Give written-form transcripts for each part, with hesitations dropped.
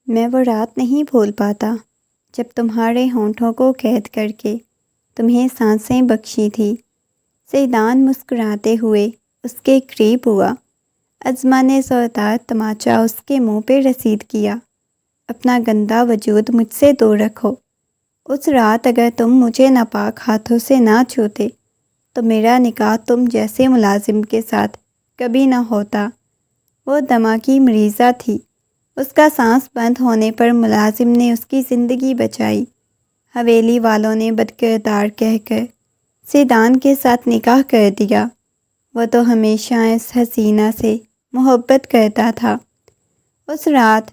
میں وہ رات نہیں بھول پاتا جب تمہارے ہونٹوں کو قید کر کے تمہیں سانسیں بخشی تھی۔ سیدان مسکراتے ہوئے اس کے قریب ہوا۔ عظمہ نے زوردار تماچا اس کے منہ پہ رسید کیا۔ اپنا گندا وجود مجھ سے دور رکھو۔ اس رات اگر تم مجھے ناپاک ہاتھوں سے نہ چھوتے تو میرا نکاح تم جیسے ملازم کے ساتھ کبھی نہ ہوتا۔ وہ دمہ کی مریضہ تھی۔ اس کا سانس بند ہونے پر ملازم نے اس کی زندگی بچائی۔ حویلی والوں نے بدکردار کہہ کر سیدان کے ساتھ نکاح کر دیا۔ وہ تو ہمیشہ اس حسینہ سے محبت کرتا تھا۔ اس رات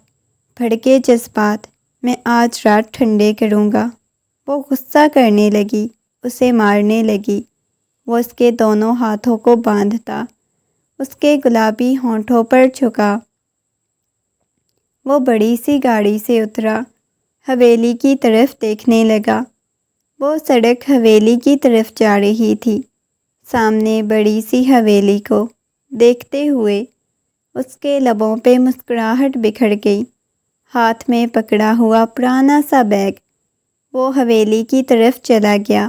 بھڑکے جذبات میں آج رات ٹھنڈے کروں گا۔ وہ غصہ کرنے لگی، اسے مارنے لگی۔ وہ اس کے دونوں ہاتھوں کو باندھتا، اس کے گلابی ہونٹوں پر جھکا۔ وہ بڑی سی گاڑی سے اترا، حویلی کی طرف دیکھنے لگا۔ وہ سڑک حویلی کی طرف جا رہی تھی۔ سامنے بڑی سی حویلی کو دیکھتے ہوئے اس کے لبوں پہ مسکراہٹ بکھر گئی۔ ہاتھ میں پکڑا ہوا پرانا سا بیگ وہ حویلی کی طرف چلا گیا۔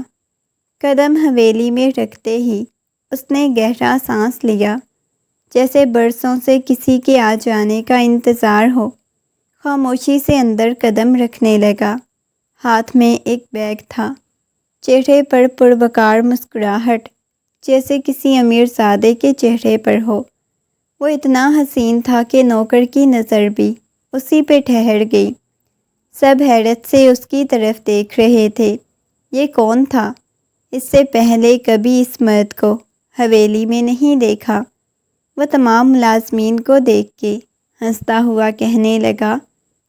قدم حویلی میں رکھتے ہی اس نے گہرا سانس لیا، جیسے برسوں سے کسی کے آ جانے کا انتظار ہو۔ خاموشی سے اندر قدم رکھنے لگا۔ ہاتھ میں ایک بیگ تھا، چہرے پر پروقار مسکراہٹ جیسے کسی امیر زادے کے چہرے پر ہو۔ وہ اتنا حسین تھا کہ نوکر کی نظر بھی اسی پہ ٹھہر گئی۔ سب حیرت سے اس کی طرف دیکھ رہے تھے۔ یہ کون تھا؟ اس سے پہلے کبھی اس مرد کو حویلی میں نہیں دیکھا۔ وہ تمام ملازمین کو دیکھ کے ہنستا ہوا کہنے لگا،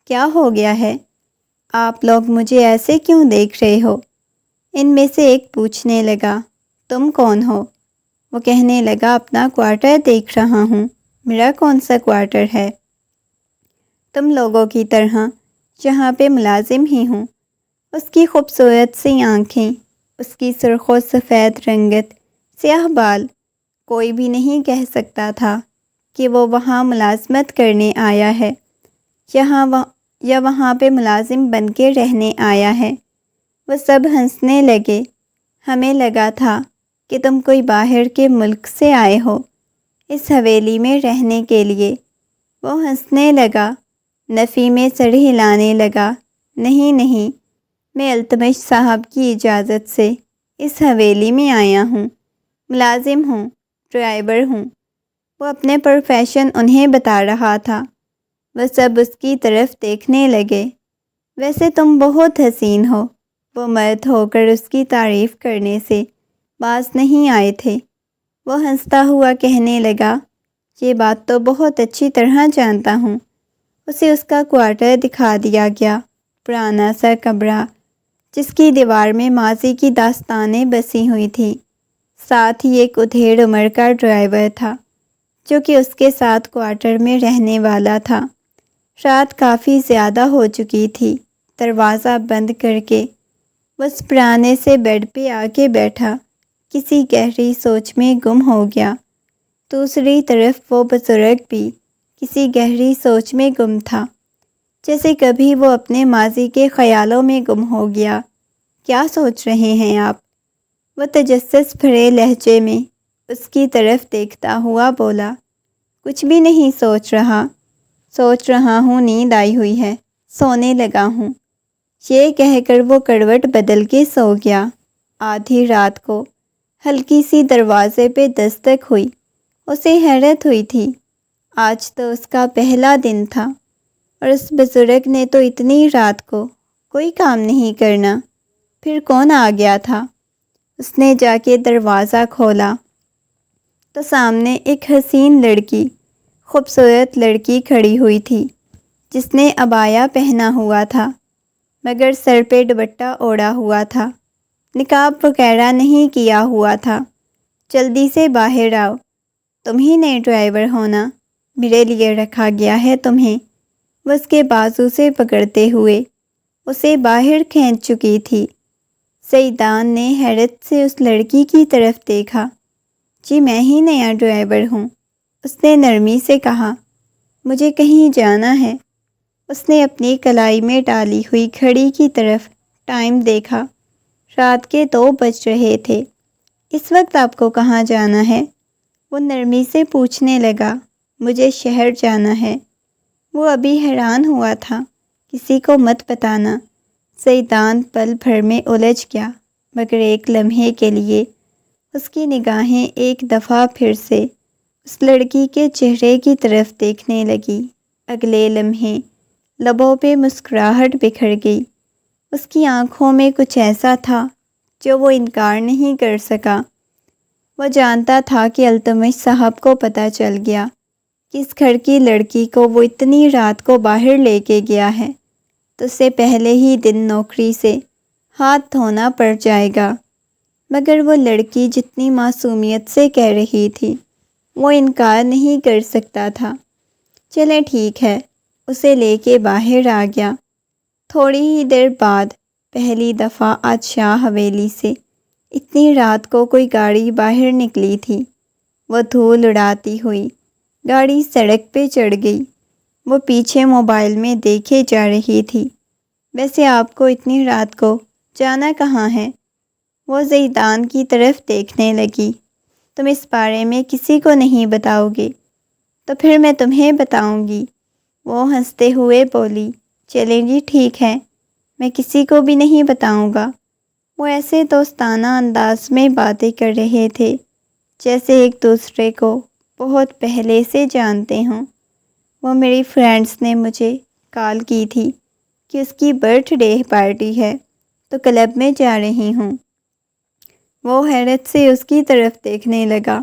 کیا ہو گیا ہے؟ آپ لوگ مجھے ایسے کیوں دیکھ رہے ہو؟ ان میں سے ایک پوچھنے لگا، تم کون ہو؟ وہ کہنے لگا، اپنا کوارٹر دیکھ رہا ہوں۔ میرا کون سا کوارٹر ہے؟ تم لوگوں کی طرح یہاں پہ ملازم ہی ہوں۔ اس کی خوبصورت سی آنکھیں، اس کی سرخ و سفید رنگت، سیاہ بال، کوئی بھی نہیں کہہ سکتا تھا کہ وہ وہاں ملازمت کرنے آیا ہے یا وہاں پہ ملازم بن کے رہنے آیا ہے۔ وہ سب ہنسنے لگے۔ ہمیں لگا تھا کہ تم کوئی باہر کے ملک سے آئے ہو اس حویلی میں رہنے کے لیے۔ وہ ہنسنے لگا، نفی میں سر ہلانے لگا، نہیں، میں التمش صاحب کی اجازت سے اس حویلی میں آیا ہوں، ملازم ہوں، ڈرائیور ہوں۔ وہ اپنے پروفیشن انہیں بتا رہا تھا۔ وہ سب اس کی طرف دیکھنے لگے۔ ویسے تم بہت حسین ہو۔ وہ مرد ہو کر اس کی تعریف کرنے سے باز نہیں آئے تھے۔ وہ ہنستا ہوا کہنے لگا، یہ بات تو بہت اچھی طرح جانتا ہوں۔ اسے اس کا کوارٹر دکھا دیا گیا، پرانا سا کمرہ جس کی دیوار میں ماضی کی داستانیں بسی ہوئی تھیں۔ ساتھ ہی ایک ادھیڑ عمر کا ڈرائیور تھا جو کہ اس کے ساتھ کوارٹر میں رہنے والا تھا۔ رات کافی زیادہ ہو چکی تھی۔ دروازہ بند کر کے بس پرانے سے بیڈ پہ آ کے بیٹھا، کسی گہری سوچ میں گم ہو گیا۔ دوسری طرف وہ بزرگ بھی کسی گہری سوچ میں گم تھا، جیسے کبھی وہ اپنے ماضی کے خیالوں میں گم ہو گیا۔ کیا سوچ رہے ہیں آپ؟ وہ تجسس بھرے لہجے میں اس کی طرف دیکھتا ہوا بولا، کچھ بھی نہیں سوچ رہا ہوں، نیند آئی ہوئی ہے، سونے لگا ہوں۔ یہ کہہ کر وہ کروٹ بدل کے سو گیا۔ آدھی رات کو ہلکی سی دروازے پہ دستک ہوئی۔ اسے حیرت ہوئی تھی، آج تو اس کا پہلا دن تھا اور اس بزرگ نے تو اتنی رات کو کوئی کام نہیں کرنا، پھر کون آ گیا تھا؟ اس نے جا کے دروازہ کھولا تو سامنے ایک حسین لڑکی، خوبصورت لڑکی کھڑی ہوئی تھی جس نے عبایا پہنا ہوا تھا مگر سر پہ دوپٹہ اوڑھا ہوا تھا، نقاب وغیرہ نہیں کیا ہوا تھا۔ جلدی سے باہر آؤ، تم ہی نئے ڈرائیور ہونا، میرے لیے رکھا گیا ہے تمہیں۔ وہ اس کے بازو سے پکڑتے ہوئے اسے باہر کھینچ چکی تھی۔ سیدان نے حیرت سے اس لڑکی کی طرف دیکھا۔ جی میں ہی نیا ڈرائیور ہوں، اس نے نرمی سے کہا، مجھے کہیں جانا ہے۔ اس نے اپنی کلائی میں ڈالی ہوئی گھڑی کی طرف ٹائم دیکھا۔ رات کے 2 بج رہے تھے۔ اس وقت آپ کو کہاں جانا ہے؟ وہ نرمی سے پوچھنے لگا۔ مجھے شہر جانا ہے۔ وہ ابھی حیران ہوا تھا۔ کسی کو مت بتانا۔ سیدان پل بھر میں الجھ گیا، مگر ایک لمحے کے لیے اس کی نگاہیں ایک دفعہ پھر سے اس لڑکی کے چہرے کی طرف دیکھنے لگی۔ اگلے لمحے لبوں پہ مسکراہٹ بکھر گئی۔ اس کی آنکھوں میں کچھ ایسا تھا جو وہ انکار نہیں کر سکا۔ وہ جانتا تھا کہ التمش صاحب کو پتہ چل گیا کہ اس گھر کی لڑکی کو وہ اتنی رات کو باہر لے کے گیا ہے تو اسے پہلے ہی دن نوکری سے ہاتھ دھونا پڑ جائے گا۔ مگر وہ لڑکی جتنی معصومیت سے کہہ رہی تھی، وہ انکار نہیں کر سکتا تھا۔ چلے ٹھیک ہے، اسے لے کے باہر آ گیا۔ تھوڑی ہی دیر بعد پہلی دفعہ آج شاہ حویلی سے اتنی رات کو کوئی گاڑی باہر نکلی تھی۔ وہ دھول اڑاتی ہوئی گاڑی سڑک پہ چڑھ گئی۔ وہ پیچھے موبائل میں دیکھے جا رہی تھی۔ ویسے آپ کو اتنی رات کو جانا کہاں ہے؟ وہ زیدان کی طرف دیکھنے لگی۔ تم اس بارے میں کسی کو نہیں بتاؤ گے؟ تو پھر میں تمہیں بتاؤں گی، وہ ہنستے ہوئے بولی۔ چلیں جی ٹھیک ہے، میں کسی کو بھی نہیں بتاؤں گا۔ وہ ایسے دوستانہ انداز میں باتیں کر رہے تھے جیسے ایک دوسرے کو بہت پہلے سے جانتے ہوں۔ وہ میری فرینڈس نے مجھے کال کی تھی کہ اس کی برتھ ڈے پارٹی ہے تو کلب میں جا رہی ہوں۔ وہ حیرت سے اس کی طرف دیکھنے لگا۔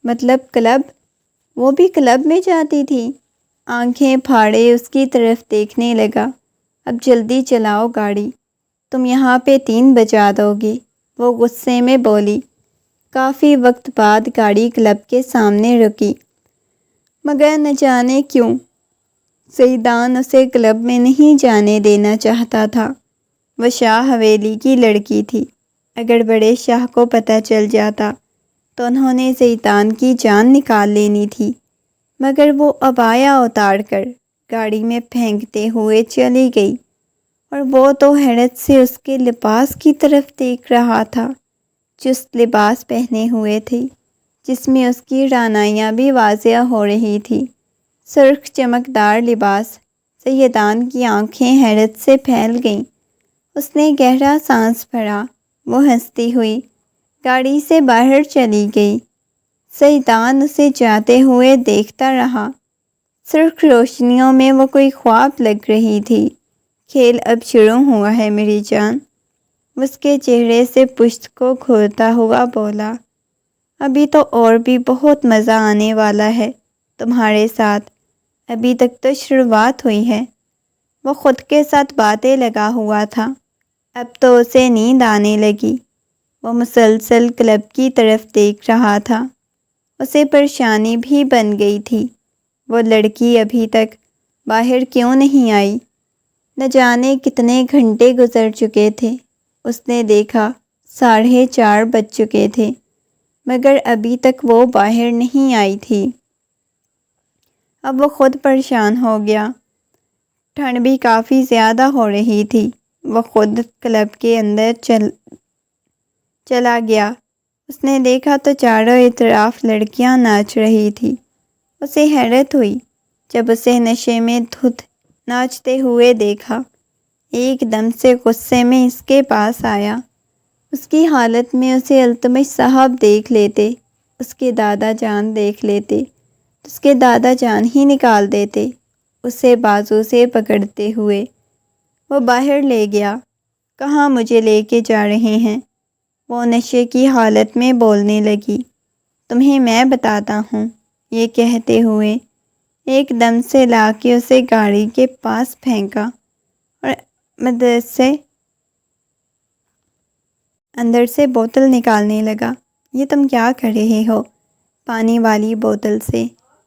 مطلب کلب؟ وہ بھی کلب میں جاتی تھی؟ آنکھیں پھاڑے اس کی طرف دیکھنے لگا۔ اب جلدی چلاؤ گاڑی، تم یہاں پہ 3 بجا دو گے، وہ غصے میں بولی۔ کافی وقت بعد گاڑی کلب کے سامنے رکی، مگر نہ جانے کیوں سیدان اسے کلب میں نہیں جانے دینا چاہتا تھا۔ وہ شاہ حویلی کی لڑکی تھی۔ اگر بڑے شاہ کو پتہ چل جاتا تو انہوں نے سیدان کی جان نکال لینی تھی، مگر وہ عبایا اتار کر گاڑی میں پھینکتے ہوئے چلی گئی، اور وہ تو حیرت سے اس کے لباس کی طرف دیکھ رہا تھا۔ چست لباس پہنے ہوئے تھی جس میں اس کی رعنائیاں بھی واضح ہو رہی تھی۔ سرخ چمکدار لباس۔ سیدان کی آنکھیں حیرت سے پھیل گئیں۔ اس نے گہرا سانس بھرا۔ وہ ہنستی ہوئی گاڑی سے باہر چلی گئی۔ سیدان اسے جاتے ہوئے دیکھتا رہا۔ سرخ روشنیوں میں وہ کوئی خواب لگ رہی تھی۔ کھیل اب شروع ہوا ہے میری جان، اس کے چہرے سے پشت کو کھولتا ہوا بولا۔ ابھی تو اور بھی بہت مزہ آنے والا ہے تمہارے ساتھ، ابھی تک تو شروعات ہوئی ہے۔ وہ خود کے ساتھ باتیں لگا ہوا تھا۔ اب تو اسے نیند آنے لگی۔ وہ مسلسل کلب کی طرف دیکھ رہا تھا۔ اسے پریشانی بھی بن گئی تھی، وہ لڑکی ابھی تک باہر کیوں نہیں آئی؟ نہ جانے کتنے گھنٹے گزر چکے تھے۔ اس نے دیکھا 4:30 بج چکے تھے، مگر ابھی تک وہ باہر نہیں آئی تھی۔ اب وہ خود پریشان ہو گیا۔ ٹھنڈ بھی کافی زیادہ ہو رہی تھی۔ وہ خود کلب کے اندر چلا گیا۔ اس نے دیکھا تو چاروں اطراف لڑکیاں ناچ رہی تھی۔ اسے حیرت ہوئی جب اسے نشے میں دھت ناچتے ہوئے دیکھا۔ ایک دم سے غصے میں اس کے پاس آیا۔ اس کی حالت میں اسے التمش صاحب دیکھ لیتے، اس کے دادا جان دیکھ لیتے، اس کے دادا جان ہی نکال دیتے۔ اسے بازو سے پکڑتے ہوئے وہ باہر لے گیا۔ کہاں مجھے لے کے جا رہے ہیں؟ وہ نشے کی حالت میں بولنے لگی۔ تمہیں میں بتاتا ہوں، یہ کہتے ہوئے ایک دم سے لا کے اسے گاڑی کے پاس پھینکا اور اندر سے بوتل نکالنے لگا۔ یہ تم کیا کر رہے ہو؟ پانی والی بوتل سے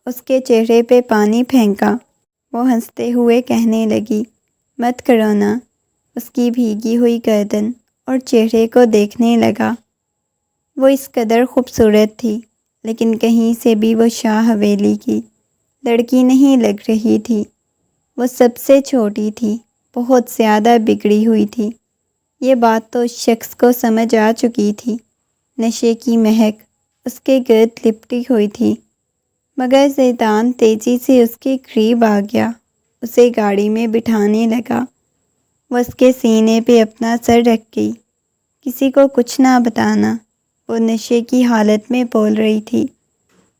اس کے چہرے پہ پانی پھینکا۔ وہ ہنستے ہوئے کہنے لگی، مت کرو نا۔ اس کی بھیگی ہوئی گردن اور چہرے کو دیکھنے لگا۔ وہ اس قدر خوبصورت تھی، لیکن کہیں سے بھی وہ شاہ حویلی کی لڑکی نہیں لگ رہی تھی۔ وہ سب سے چھوٹی تھی، بہت زیادہ بگڑی ہوئی تھی۔ یہ بات تو اس شخص کو سمجھ آ چکی تھی۔ نشے کی مہک اس کے گرد لپٹی ہوئی تھی، مگر زیدان تیزی سے اس کے قریب آ گیا، اسے گاڑی میں بٹھانے لگا۔ وہ اس کے سینے پہ اپنا سر رکھ گئی۔ کسی کو کچھ نہ بتانا، وہ نشے کی حالت میں بول رہی تھی۔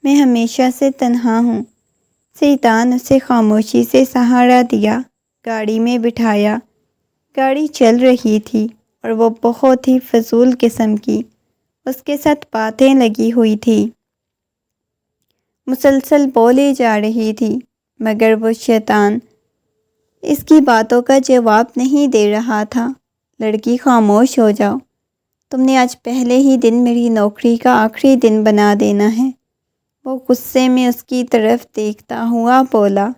میں ہمیشہ سے تنہا ہوں۔ زیدان اسے خاموشی سے سہارا دیا، گاڑی میں بٹھایا۔ گاڑی چل رہی تھی اور وہ بہت ہی فضول قسم کی اس کے ساتھ باتیں لگی ہوئی تھی، مسلسل بولے جا رہی تھی، مگر وہ شیطان اس کی باتوں کا جواب نہیں دے رہا تھا۔ لڑکی خاموش ہو جاؤ، تم نے آج پہلے ہی دن میری نوکری کا آخری دن بنا دینا ہے۔ وہ غصے میں اس کی طرف دیکھتا ہوا بولا۔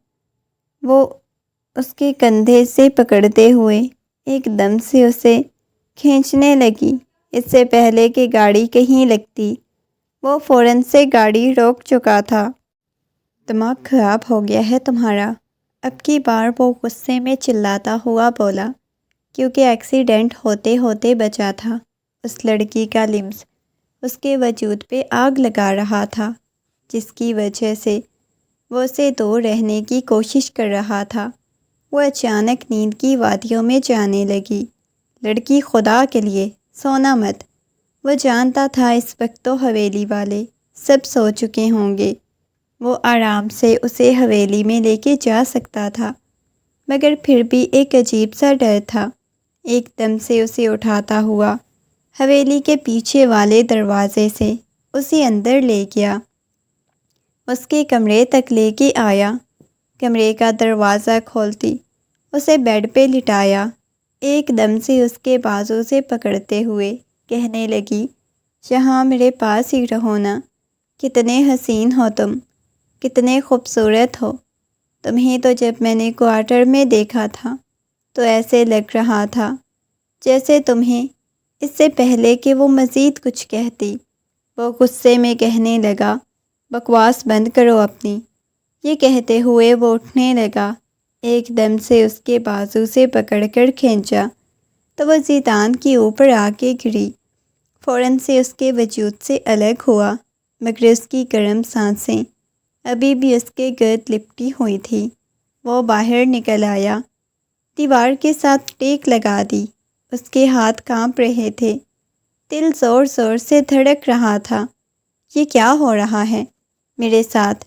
وہ اس کے کندھے سے پکڑتے ہوئے ایک دم سے اسے کھینچنے لگی۔ اس سے پہلے کہ گاڑی کہیں لگتی، وہ فوراً سے گاڑی روک چکا تھا۔ دماغ خراب ہو گیا ہے تمہارا؟ اب کی بار وہ غصے میں چلاتا ہوا بولا، کیونکہ ایکسیڈنٹ ہوتے ہوتے بچا تھا۔ اس لڑکی کا لمس اس کے وجود پہ آگ لگا رہا تھا، جس کی وجہ سے وہ اسے دور رہنے کی کوشش کر رہا تھا۔ وہ اچانک نیند کی وادیوں میں جانے لگی۔ لڑکی خدا کے لیے سونا مت۔ وہ جانتا تھا اس وقت تو حویلی والے سب سو چکے ہوں گے، وہ آرام سے اسے حویلی میں لے کے جا سکتا تھا، مگر پھر بھی ایک عجیب سا ڈر تھا۔ ایک دم سے اسے اٹھاتا ہوا حویلی کے پیچھے والے دروازے سے اسے اندر لے گیا، اس کے کمرے تک لے کے آیا۔ کمرے کا دروازہ کھولتی اسے بیڈ پہ لٹایا، ایک دم سے اس کے بازو سے پکڑتے ہوئے کہنے لگی، یہاں میرے پاس ہی رہو نا، کتنے حسین ہو تم، کتنے خوبصورت ہو۔ تمہیں تو جب میں نے کوارٹر میں دیکھا تھا تو ایسے لگ رہا تھا جیسے تمہیں اس سے پہلے کہ وہ مزید کچھ کہتی، وہ غصے میں کہنے لگا، بکواس بند کرو اپنی۔ یہ کہتے ہوئے وہ اٹھنے لگا، ایک دم سے اس کے بازو سے پکڑ کر کھینچا تو وہ زیدان کے اوپر آ کے گری، فوراً سے اس کے وجود سے الگ ہوا، مگر اس کی گرم سانسیں ابھی بھی اس کے گرد لپٹی ہوئی تھی۔ وہ باہر نکل آیا، دیوار کے ساتھ ٹیک لگا دی، اس کے ہاتھ کانپ رہے تھے، دل زور زور سے دھڑک رہا تھا۔ یہ کیا ہو رہا ہے میرے ساتھ؟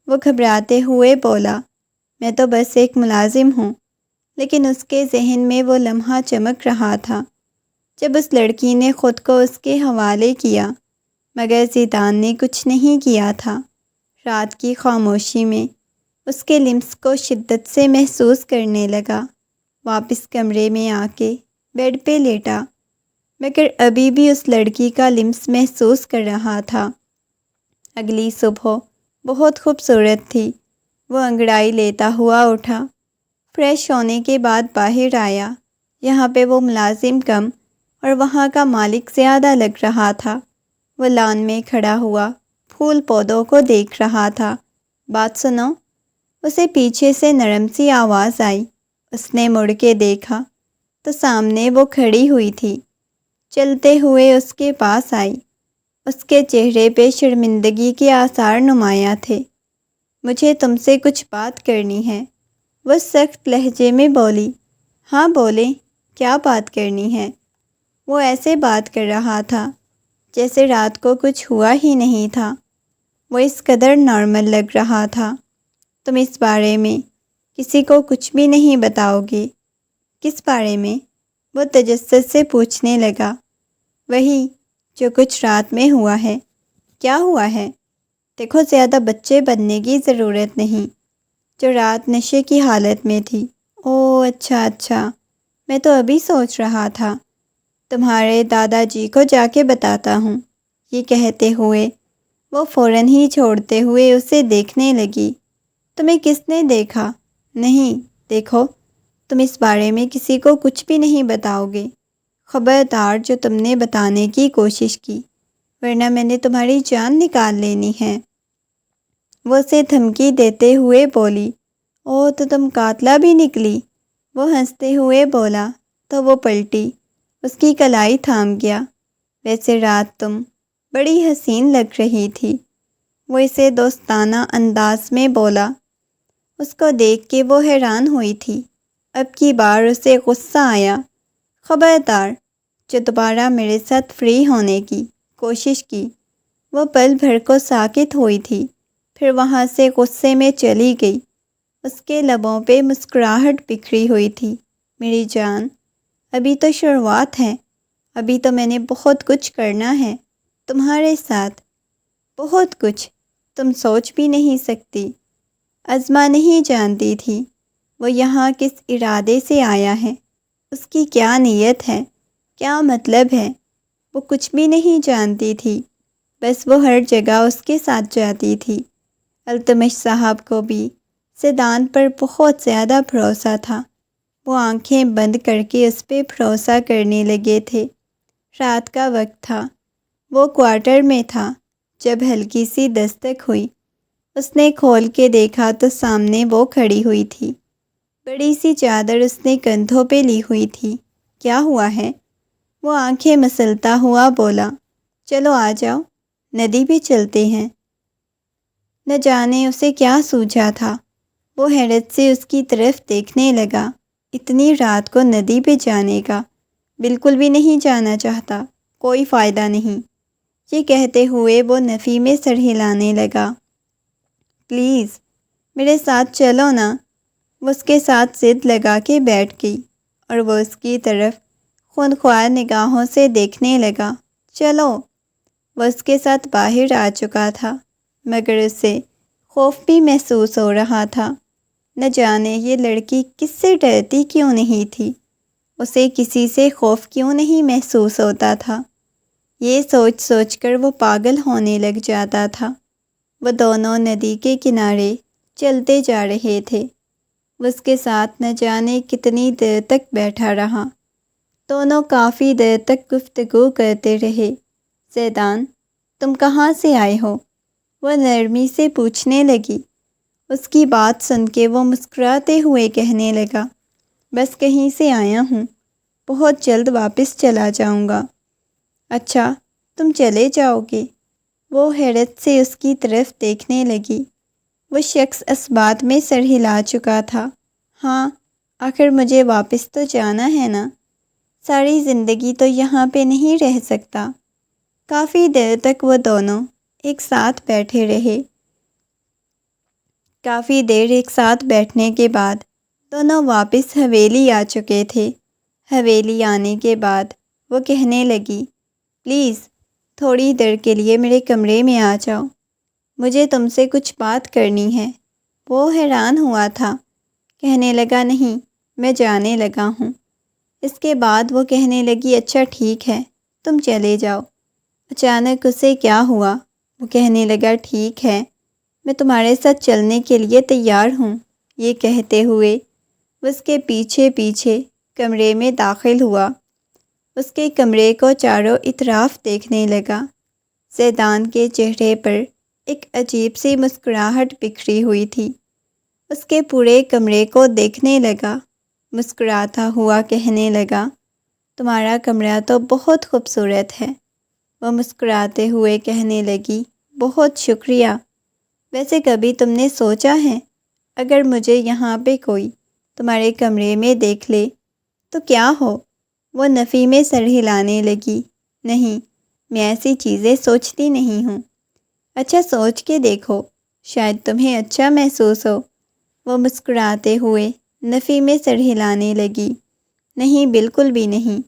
وہ گھبراتے ہوئے بولا، میں تو بس ایک ملازم ہوں۔ لیکن اس کے ذہن میں وہ لمحہ چمک رہا تھا جب اس لڑکی نے خود کو اس کے حوالے کیا، مگر زیدان نے کچھ نہیں کیا تھا۔ رات کی خاموشی میں اس کے لمس کو شدت سے محسوس کرنے لگا، واپس کمرے میں آ کے بیڈ پہ لیٹا، مگر ابھی بھی اس لڑکی کا لمس محسوس کر رہا تھا۔ اگلی صبح بہت خوبصورت تھی۔ وہ انگڑائی لیتا ہوا اٹھا، فریش ہونے کے بعد باہر آیا۔ یہاں پہ وہ ملازم کم اور وہاں کا مالک زیادہ لگ رہا تھا۔ وہ لان میں کھڑا ہوا پھول پودوں کو دیکھ رہا تھا۔ بات سنو، اسے پیچھے سے نرم سی آواز آئی۔ اس نے مڑ کے دیکھا تو سامنے وہ کھڑی ہوئی تھی، چلتے ہوئے اس کے پاس آئی۔ اس کے چہرے پہ شرمندگی کے آثار نمایاں تھے۔ مجھے تم سے کچھ بات کرنی ہے، وہ سخت لہجے میں بولی۔ ہاں بولیں، کیا بات کرنی ہے؟ وہ ایسے بات کر رہا تھا جیسے رات کو کچھ ہوا ہی نہیں تھا، وہ اس قدر نارمل لگ رہا تھا۔ تم اس بارے میں کسی کو کچھ بھی نہیں بتاؤ گے؟ کس بارے میں؟ وہ تجسس سے پوچھنے لگا۔ وہی جو کچھ رات میں ہوا ہے۔ کیا ہوا ہے؟ دیکھو، زیادہ بچے بننے کی ضرورت نہیں۔ جو رات نشے کی حالت میں تھی۔ اوہ اچھا، میں تو ابھی سوچ رہا تھا تمہارے دادا جی کو جا کے بتاتا ہوں۔ یہ کہتے ہوئے وہ فوراً ہی چھوڑتے ہوئے اسے دیکھنے لگی۔ تمہیں کس نے دیکھا؟ نہیں، دیکھو، تم اس بارے میں کسی کو کچھ بھی نہیں بتاؤ گے۔ خبردار جو تم نے بتانے کی کوشش کی، ورنہ میں نے تمہاری جان نکال لینی ہے۔ وہ اسے دھمکی دیتے ہوئے بولی۔ او تو تم قاتلہ بھی نکلی، وہ ہنستے ہوئے بولا تو وہ پلٹی، اس کی کلائی تھام گیا۔ ویسے رات تم بڑی حسین لگ رہی تھی، وہ اسے دوستانہ انداز میں بولا۔ اس کو دیکھ کے وہ حیران ہوئی تھی۔ اب کی بار اسے غصہ آیا۔ خبردار، جو دوبارہ میرے ساتھ فری ہونے کی کوشش کی۔ وہ پل بھر کو ساکت ہوئی تھی، پھر وہاں سے غصے میں چلی گئی۔ اس کے لبوں پہ مسکراہٹ بکھری ہوئی تھی۔ میری جان، ابھی تو شروعات ہے، ابھی تو میں نے بہت کچھ کرنا ہے تمہارے ساتھ، بہت کچھ تم سوچ بھی نہیں سکتی۔ عظمیٰ نہیں جانتی تھی وہ یہاں کس ارادے سے آیا ہے، اس کی کیا نیت ہے، کیا مطلب ہے، وہ کچھ بھی نہیں جانتی تھی، بس وہ ہر جگہ اس کے ساتھ جاتی تھی۔ التمش صاحب کو بھی سیدان پر بہت زیادہ بھروسہ تھا، وہ آنکھیں بند کر کے اس پہ بھروسہ کرنے لگے تھے۔ رات کا وقت تھا، وہ کوارٹر میں تھا جب ہلکی سی دستک ہوئی۔ اس نے کھول کے دیکھا تو سامنے وہ کھڑی ہوئی تھی، بڑی سی چادر اس نے کندھوں پہ لی ہوئی تھی۔ کیا ہوا ہے؟ وہ آنکھیں مسلتا ہوا بولا، چلو آ جاؤ، ندی پہ چلتے ہیں۔ نہ جانے اسے کیا سوچا تھا، وہ حیرت سے اس کی طرف دیکھنے لگا۔ اتنی رات کو ندی پہ جانے کا، بالکل بھی نہیں جانا چاہتا، کوئی فائدہ نہیں، یہ کہتے ہوئے وہ نفی میں سر ہلانے لگا۔ پلیز میرے ساتھ چلو نا۔ وہ اس کے ساتھ ضد لگا کے بیٹھ گئی اور وہ اس کی طرف خونخوار نگاہوں سے دیکھنے لگا۔ چلو۔ وہ اس کے ساتھ باہر آ چکا تھا، مگر اسے خوف بھی محسوس ہو رہا تھا۔ نہ جانے یہ لڑکی کس سے ڈرتی کیوں نہیں تھی، اسے کسی سے خوف کیوں نہیں محسوس ہوتا تھا۔ یہ سوچ سوچ کر وہ پاگل ہونے لگ جاتا تھا۔ وہ دونوں ندی کے کنارے چلتے جا رہے تھے۔ وہ اس کے ساتھ نہ جانے کتنی دیر تک بیٹھا رہا۔ دونوں کافی دیر تک گفتگو کرتے رہے۔ سیدان، تم کہاں سے آئے ہو؟ وہ نرمی سے پوچھنے لگی۔ اس کی بات سن کے وہ مسکراتے ہوئے کہنے لگا، بس کہیں سے آیا ہوں، بہت جلد واپس چلا جاؤں گا۔ اچھا، تم چلے جاؤ گے؟ وہ حیرت سے اس کی طرف دیکھنے لگی۔ وہ شخص اس بات میں سر ہلا چکا تھا۔ ہاں، آخر مجھے واپس تو جانا ہے نا، ساری زندگی تو یہاں پہ نہیں رہ سکتا۔ کافی دیر تک وہ دونوں ایک ساتھ بیٹھے رہے۔ کافی دیر ایک ساتھ بیٹھنے کے بعد دونوں واپس حویلی آ چکے تھے۔ حویلی آنے کے بعد وہ کہنے لگی، پلیز تھوڑی دیر کے لیے میرے کمرے میں آ جاؤ، مجھے تم سے کچھ بات کرنی ہے۔ وہ حیران ہوا تھا، کہنے لگا، نہیں، میں جانے لگا ہوں۔ اس کے بعد وہ کہنے لگی، اچھا ٹھیک ہے، تم چلے جاؤ۔ اچانک اسے کیا ہوا، وہ کہنے لگا، ٹھیک ہے، میں تمہارے ساتھ چلنے کے لیے تیار ہوں۔ یہ کہتے ہوئے وہ اس کے پیچھے پیچھے کمرے میں داخل ہوا۔ اس کے کمرے کو چاروں اطراف دیکھنے لگا۔ سیدان کے چہرے پر ایک عجیب سی مسکراہٹ بکھری ہوئی تھی۔ اس کے پورے کمرے کو دیکھنے لگا، مسکراتا ہوا کہنے لگا، تمہارا کمرہ تو بہت خوبصورت ہے۔ وہ مسکراتے ہوئے کہنے لگی، بہت شکریہ۔ ویسے کبھی تم نے سوچا ہے، اگر مجھے یہاں پہ کوئی تمہارے کمرے میں دیکھ لے تو کیا ہو؟ وہ نفی میں سر ہلانے لگی، نہیں، میں ایسی چیزیں سوچتی نہیں ہوں۔ اچھا سوچ کے دیکھو، شاید تمہیں اچھا محسوس ہو۔ وہ مسکراتے ہوئے نفی میں سر ہلانے لگی، نہیں، بالکل بھی نہیں،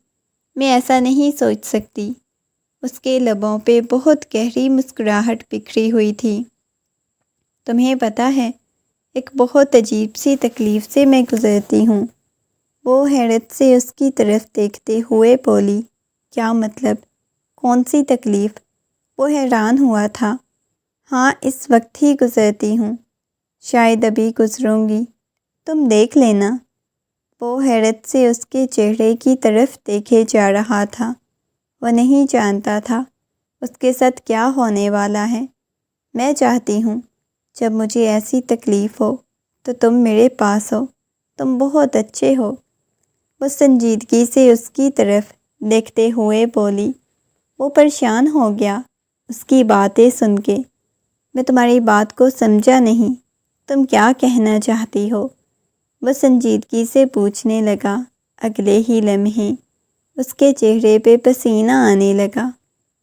میں ایسا نہیں سوچ سکتی۔ اس کے لبوں پہ بہت گہری مسکراہٹ بکھری ہوئی تھی۔ تمہیں پتہ ہے، ایک بہت عجیب سی تکلیف سے میں گزرتی ہوں۔ وہ حیرت سے اس کی طرف دیکھتے ہوئے بولی، کیا مطلب؟ کون سی تکلیف؟ وہ حیران ہوا تھا۔ ہاں، اس وقت ہی گزرتی ہوں، شاید ابھی گزروں گی، تم دیکھ لینا۔ وہ حیرت سے اس کے چہرے کی طرف دیکھے جا رہا تھا۔ وہ نہیں جانتا تھا اس کے ساتھ کیا ہونے والا ہے۔ میں چاہتی ہوں جب مجھے ایسی تکلیف ہو تو تم میرے پاس ہو، تم بہت اچھے ہو۔ وہ سنجیدگی سے اس کی طرف دیکھتے ہوئے بولی۔ وہ پریشان ہو گیا اس کی باتیں سن کے۔ میں تمہاری بات کو سمجھا نہیں، تم کیا کہنا چاہتی ہو؟ وہ سنجیدگی سے پوچھنے لگا۔ اگلے ہی لمحے اس کے چہرے پہ پسینہ آنے لگا،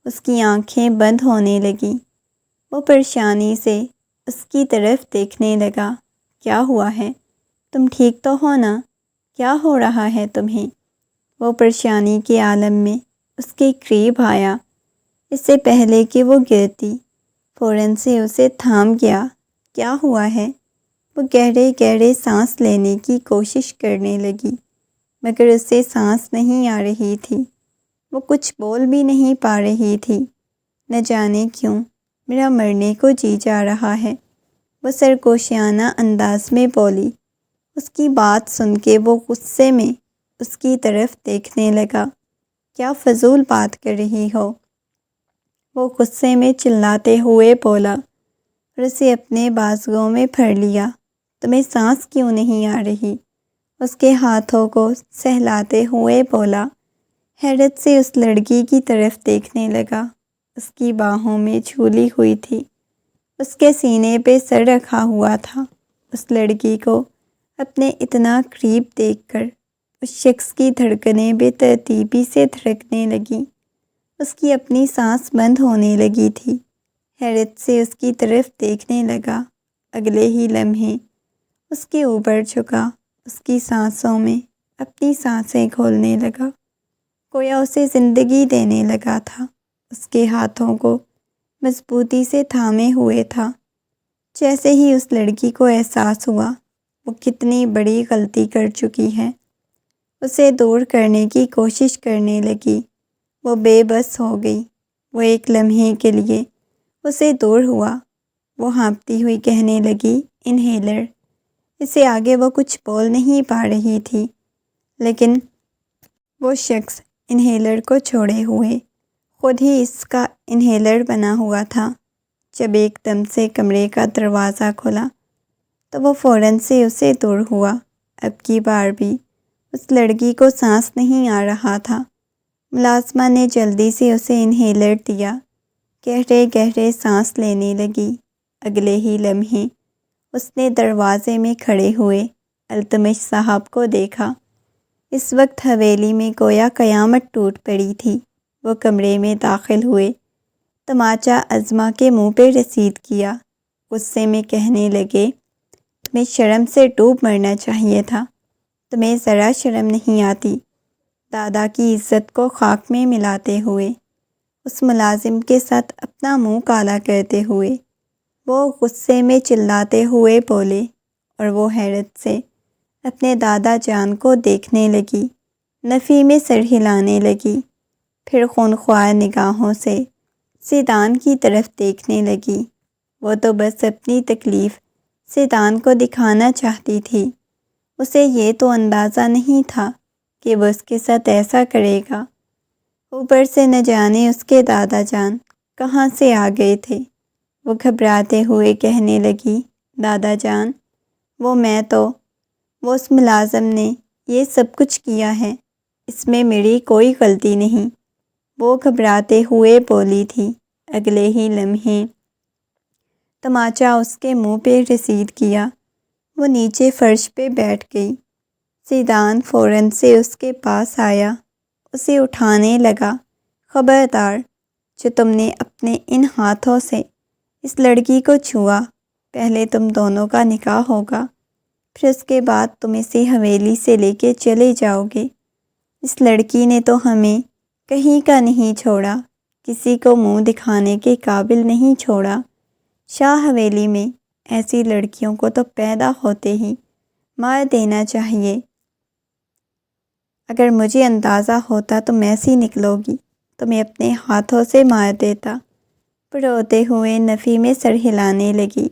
اس کی آنکھیں بند ہونے لگیں۔ وہ پریشانی سے اس کی طرف دیکھنے لگا۔ کیا ہوا ہے؟ تم ٹھیک تو ہو نا؟ کیا ہو رہا ہے تمہیں؟ وہ پریشانی کے عالم میں اس کے قریب آیا، اس سے پہلے کہ وہ گرتی فوراً سے اسے تھام گیا۔ کیا ہوا ہے؟ وہ گہرے گہرے سانس لینے کی کوشش کرنے لگی، مگر اسے سانس نہیں آ رہی تھی۔ وہ کچھ بول بھی نہیں پا رہی تھی۔ نہ جانے کیوں میرا مرنے کو جی جا رہا ہے، وہ سرگوشیانہ انداز میں بولی۔ اس کی بات سن کے وہ غصے میں اس کی طرف دیکھنے لگا۔ کیا فضول بات کر رہی ہو؟ وہ غصے میں چلاتے ہوئے بولا اور اسے اپنے بازوؤں میں پھڑ لیا۔ تمہیں سانس کیوں نہیں آ رہی؟ اس کے ہاتھوں کو سہلاتے ہوئے بولا۔ حیرت سے اس لڑکی کی طرف دیکھنے لگا، اس کی باہوں میں جھولی ہوئی تھی، اس کے سینے پہ سر رکھا ہوا تھا۔ اس لڑکی کو اپنے اتنا قریب دیکھ کر اس شخص کی دھڑکنیں بے ترتیبی سے دھڑکنے لگیں، اس کی اپنی سانس بند ہونے لگی تھی۔ حیرت سے اس کی طرف دیکھنے لگا۔ اگلے ہی لمحے اس کے اوپر جھکا، اس کی سانسوں میں اپنی سانسیں کھولنے لگا، گویا اسے زندگی دینے لگا تھا۔ اس کے ہاتھوں کو مضبوطی سے تھامے ہوئے تھا۔ جیسے ہی اس لڑکی کو احساس ہوا وہ کتنی بڑی غلطی کر چکی ہے، اسے دور کرنے کی کوشش کرنے لگی۔ وہ بے بس ہو گئی۔ وہ ایک لمحے کے لیے اسے دور ہوا۔ وہ ہانپتی ہوئی کہنے لگی، انہیلر۔ اس سے آگے وہ کچھ بول نہیں پا رہی تھی، لیکن وہ شخص انہیلر کو چھوڑے ہوئے خود ہی اس کا انہیلر بنا ہوا تھا۔ جب ایک دم سے کمرے کا دروازہ کھلا تو وہ فوراً سے اسے دور ہوا۔ اب کی بار بھی اس لڑکی کو سانس نہیں آ رہا تھا۔ ملازمہ نے جلدی سے اسے انہیلر دیا، گہرے گہرے سانس لینے لگی۔ اگلے ہی لمحے اس نے دروازے میں کھڑے ہوئے التمش صاحب کو دیکھا۔ اس وقت حویلی میں گویا قیامت ٹوٹ پڑی تھی۔ وہ کمرے میں داخل ہوئے، تماچا عظمیٰ کے منہ پہ رسید کیا، غصے میں کہنے لگے، تمہیں شرم سے ڈوب مرنا چاہیے تھا، تمہیں ذرا شرم نہیں آتی۔ دادا کی عزت کو خاک میں ملاتے ہوئے، اس ملازم کے ساتھ اپنا منہ کالا کرتے ہوئے وہ غصے میں چلاتے ہوئے بولے، اور وہ حیرت سے اپنے دادا جان کو دیکھنے لگی، نفی میں سر ہلانے لگی، پھر خونخوار نگاہوں سے سیدان کی طرف دیکھنے لگی۔ وہ تو بس اپنی تکلیف سیدان کو دکھانا چاہتی تھی، اسے یہ تو اندازہ نہیں تھا کہ وہ اس کے ساتھ ایسا کرے گا۔ اوپر سے نہ جانے اس کے دادا جان کہاں سے آ گئے تھے۔ وہ گھبراتے ہوئے کہنے لگی، دادا جان، وہ اس ملازم نے یہ سب کچھ کیا ہے، اس میں میری کوئی غلطی نہیں، وہ گھبراتے ہوئے بولی تھی۔ اگلے ہی لمحے تماچا اس کے منہ پہ رسید کیا، وہ نیچے فرش پہ بیٹھ گئی۔ سیدان فوراً سے اس کے پاس آیا، اسے اٹھانے لگا۔ خبردار، جو تم نے اپنے ان ہاتھوں سے اس لڑکی کو چھوا، پہلے تم دونوں کا نکاح ہوگا، پھر اس کے بعد تم اسے حویلی سے لے کے چلے جاؤ گے۔ اس لڑکی نے تو ہمیں کہیں کا نہیں چھوڑا، کسی کو منہ دکھانے کے قابل نہیں چھوڑا۔ شاہ حویلی میں ایسی لڑکیوں کو تو پیدا ہوتے ہی مار دینا چاہیے۔ اگر مجھے اندازہ ہوتا تم ایسی نکلو گی تو میں اپنے ہاتھوں سے مار دیتا۔ روتے ہوئے نفی میں سر ہلانے لگی،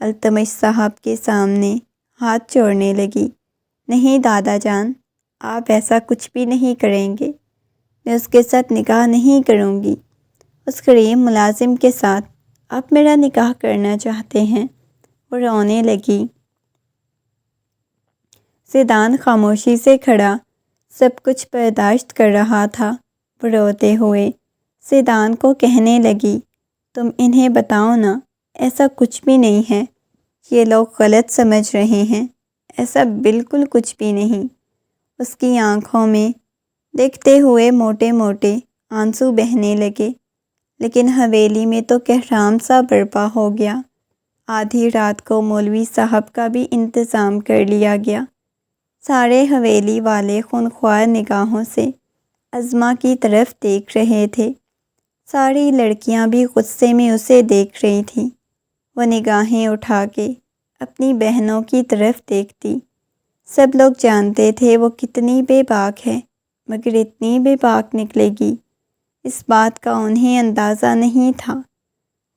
التمش صاحب کے سامنے ہاتھ جوڑنے لگی۔ نہیں دادا جان، آپ ایسا کچھ بھی نہیں کریں گے، میں اس کے ساتھ نکاح نہیں کروں گی۔ اس غریب ملازم کے ساتھ آپ میرا نکاح کرنا چاہتے ہیں؟ وہ رونے لگی۔ زیدان خاموشی سے کھڑا سب کچھ برداشت کر رہا تھا۔ وہ روتے ہوئے زیدان کو کہنے لگی، تم انہیں بتاؤ نا، ایسا کچھ بھی نہیں ہے، یہ لوگ غلط سمجھ رہے ہیں، ایسا بالکل کچھ بھی نہیں۔ اس کی آنکھوں میں دیکھتے ہوئے موٹے موٹے آنسو بہنے لگے، لیکن حویلی میں تو کہرام سا برپا ہو گیا۔ آدھی رات کو مولوی صاحب کا بھی انتظام کر لیا گیا۔ سارے حویلی والے خونخوار نگاہوں سے عظمیٰ کی طرف دیکھ رہے تھے۔ ساری لڑکیاں بھی غصے میں اسے دیکھ رہی تھیں۔ وہ نگاہیں اٹھا کے اپنی بہنوں کی طرف دیکھتی۔ سب لوگ جانتے تھے وہ کتنی بے باک ہے، مگر اتنی بے باک نکلے گی، اس بات کا انہیں اندازہ نہیں تھا۔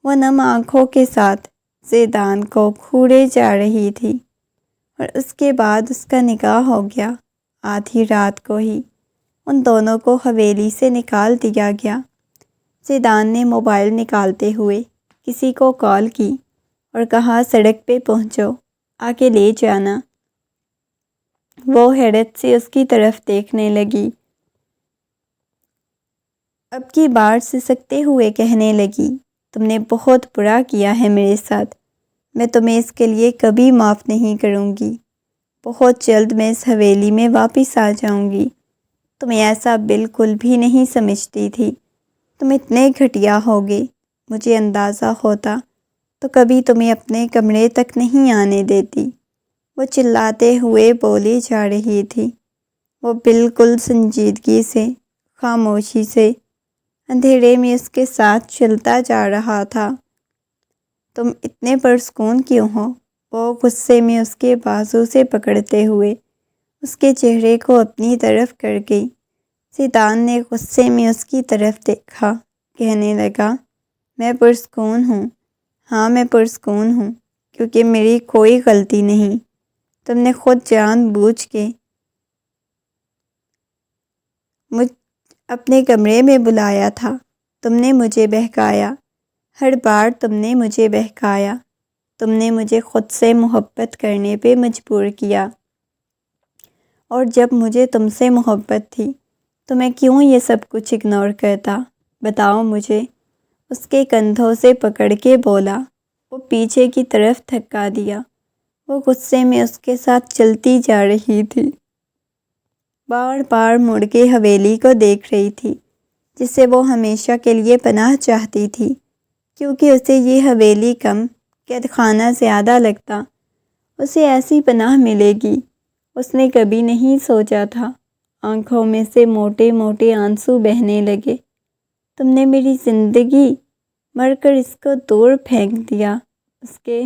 وہ نم آنکھوں کے ساتھ زیدان کو گھورے جا رہی تھی، اور اس کے بعد اس کا نکاح ہو گیا۔ آدھی رات کو ہی ان دونوں کو حویلی سے نکال دیا گیا۔ زیدان نے موبائل نکالتے ہوئے کسی کو کال کی اور کہا، سڑک پہ پہنچو، آ کے لے جانا۔ وہ حیرت سے اس کی طرف دیکھنے لگی۔ اب کی بار سسکتے ہوئے کہنے لگی، تم نے بہت برا کیا ہے میرے ساتھ، میں تمہیں اس کے لیے کبھی معاف نہیں کروں گی۔ بہت جلد میں اس حویلی میں واپس آ جاؤں گی۔ تمہیں ایسا بالکل بھی نہیں سمجھتی تھی، تم اتنے گھٹیا ہوگے، مجھے اندازہ ہوتا تو کبھی تمہیں اپنے کمرے تک نہیں آنے دیتی۔ وہ چلاتے ہوئے بولی جا رہی تھی۔ وہ بالکل سنجیدگی سے، خاموشی سے اندھیرے میں اس کے ساتھ چلتا جا رہا تھا۔ تم اتنے پرسکون کیوں ہو؟ وہ غصے میں اس کے بازو سے پکڑتے ہوئے اس کے چہرے کو اپنی طرف کر گئی۔ زیدان نے غصے میں اس کی طرف دیکھا، کہنے لگا، میں پرسکون ہوں، ہاں میں پرسکون ہوں، کیونکہ میری کوئی غلطی نہیں۔ تم نے خود جان بوجھ کے مجھ اپنے کمرے میں بلایا تھا، تم نے مجھے بہکایا، ہر بار تم نے مجھے بہکایا، تم نے مجھے خود سے محبت کرنے پہ مجبور کیا، اور جب مجھے تم سے محبت تھی تو میں کیوں یہ سب کچھ اگنور کرتا؟ بتاؤ مجھے۔ اس کے کندھوں سے پکڑ کے بولا۔ وہ پیچھے کی طرف دھکا دیا۔ وہ غصے میں اس کے ساتھ چلتی جا رہی تھی، بار بار مڑ کے حویلی کو دیکھ رہی تھی، جسے وہ ہمیشہ کے لیے پناہ چاہتی تھی، کیونکہ اسے یہ حویلی کم، قید خانہ زیادہ لگتا۔ اسے ایسی پناہ ملے گی، اس نے کبھی نہیں سوچا تھا۔ آنکھوں میں سے موٹے موٹے آنسو بہنے لگے۔ تم نے میری زندگی مر کر اس کو دور پھینک دیا۔ اس کے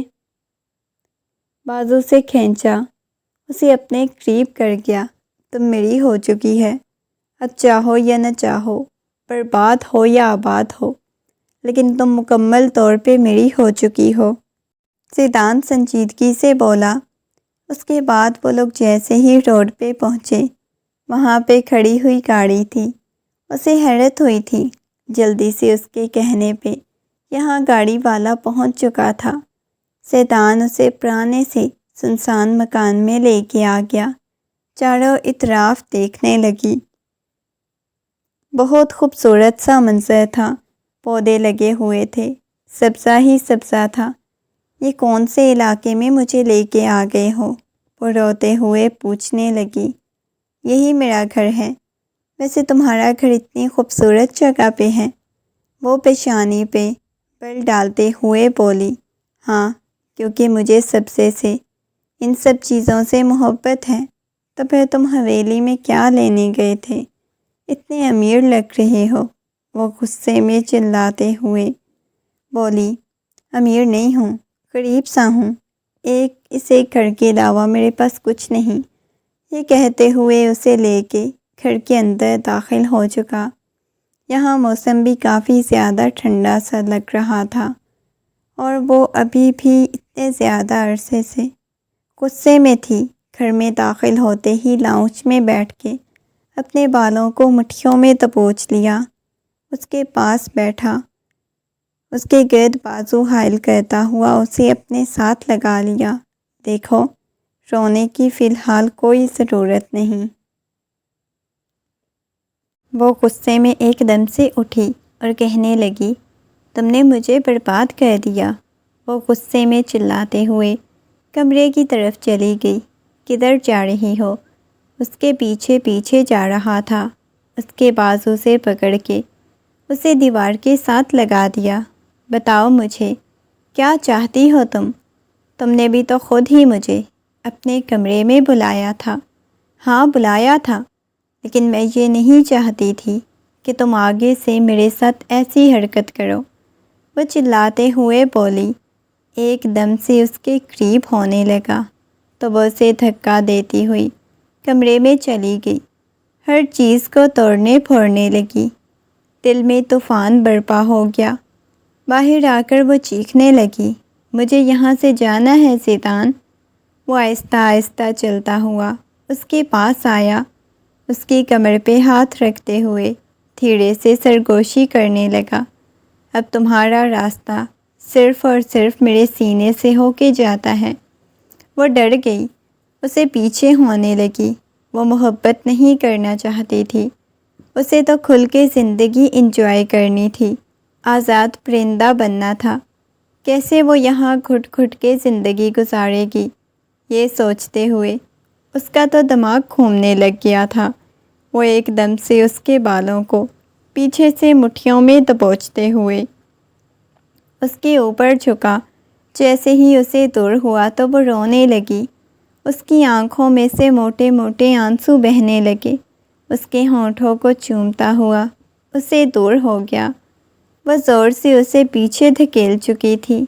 بازو سے کھینچا، اسے اپنے قریب کر گیا۔ تم میری ہو چکی ہے، اب چاہو یا نہ چاہو، برباد ہو یا آباد ہو، لیکن تم مکمل طور پہ میری ہو چکی ہو۔ زیدان سنجیدگی سے بولا۔ اس کے بعد وہ لوگ جیسے ہی روڈ پہ پہنچے، وہاں پہ کھڑی ہوئی گاڑی تھی۔ اسے حیرت ہوئی تھی، جلدی سے اس کے کہنے پہ یہاں گاڑی والا پہنچ چکا تھا۔ زیدان اسے پرانے سے سنسان مکان میں لے کے آ گیا۔ چاروں اطراف دیکھنے لگی۔ بہت خوبصورت سا منظر تھا، پودے لگے ہوئے تھے، سبزہ ہی سبزہ تھا۔ یہ کون سے علاقے میں مجھے لے کے آ گئے ہو؟ وہ روتے ہوئے پوچھنے لگی۔ یہی میرا گھر ہے۔ ویسے تمہارا گھر اتنی خوبصورت جگہ پہ ہے۔ وہ پیشانی پہ بل ڈالتے ہوئے بولی۔ ہاں، کیونکہ مجھے سبزے سے، ان سب چیزوں سے محبت ہے۔ تو پھر تم حویلی میں کیا لینے گئے تھے؟ اتنے امیر لگ رہے ہو۔ وہ غصے میں چلاتے ہوئے بولی۔ امیر نہیں ہوں، غریب سا ہوں، اس ایک گھر کے علاوہ میرے پاس کچھ نہیں۔ یہ کہتے ہوئے اسے لے کے گھر کے اندر داخل ہو چکا۔ یہاں موسم بھی کافی زیادہ ٹھنڈا سا لگ رہا تھا، اور وہ ابھی بھی اتنے زیادہ عرصے سے غصے میں تھی۔ گھر میں داخل ہوتے ہی لاؤنج میں بیٹھ کے اپنے بالوں کو مٹھیوں میں دبوچ لیا۔ اس کے پاس بیٹھا، اس کے گرد بازو حائل کرتا ہوا اسے اپنے ساتھ لگا لیا۔ دیکھو، رونے کی فی الحال کوئی ضرورت نہیں۔ وہ غصے میں ایک دم سے اٹھی اور کہنے لگی، تم نے مجھے برباد کر دیا۔ وہ غصے میں چلاتے ہوئے کمرے کی طرف چلی گئی۔ کدھر جا رہی ہو؟ اس کے پیچھے پیچھے جا رہا تھا۔ اس کے بازو سے پکڑ کے اسے دیوار کے ساتھ لگا دیا۔ بتاؤ مجھے، کیا چاہتی ہو تم؟ تم نے بھی تو خود ہی مجھے اپنے کمرے میں بلایا تھا۔ ہاں بلایا تھا، لیکن میں یہ نہیں چاہتی تھی کہ تم آگے سے میرے ساتھ ایسی حرکت کرو، وہ چلاتے ہوئے بولی۔ ایک دم سے اس کے قریب ہونے لگا تو وہ اسے دھکا دیتی ہوئی کمرے میں چلی گئی۔ ہر چیز کو توڑنے پھوڑنے لگی۔ دل میں طوفان برپا ہو گیا۔ باہر آ کر وہ چیخنے لگی، مجھے یہاں سے جانا ہے زیدان۔ وہ آہستہ آہستہ چلتا ہوا اس کے پاس آیا، اس کی کمر پہ ہاتھ رکھتے ہوئے دھیرے سے سرگوشی کرنے لگا۔ اب تمہارا راستہ صرف اور صرف میرے سینے سے ہو کے جاتا ہے۔ وہ ڈر گئی، اسے پیچھے ہونے لگی۔ وہ محبت نہیں کرنا چاہتی تھی، اسے تو کھل کے زندگی انجوائے کرنی تھی، آزاد پرندہ بننا تھا۔ کیسے وہ یہاں گھٹ گھٹ کے زندگی گزارے گی؟ یہ سوچتے ہوئے اس کا تو دماغ گھومنے لگ گیا تھا۔ وہ ایک دم سے اس کے بالوں کو پیچھے سے مٹھیوں میں دبوچتے ہوئے اس کے اوپر جھکا۔ جیسے ہی اسے دور ہوا تو وہ رونے لگی۔ اس کی آنکھوں میں سے موٹے موٹے آنسو بہنے لگے۔ اس کے ہونٹوں کو چومتا ہوا اسے دور ہو گیا۔ وہ زور سے اسے پیچھے دھکیل چکی تھی۔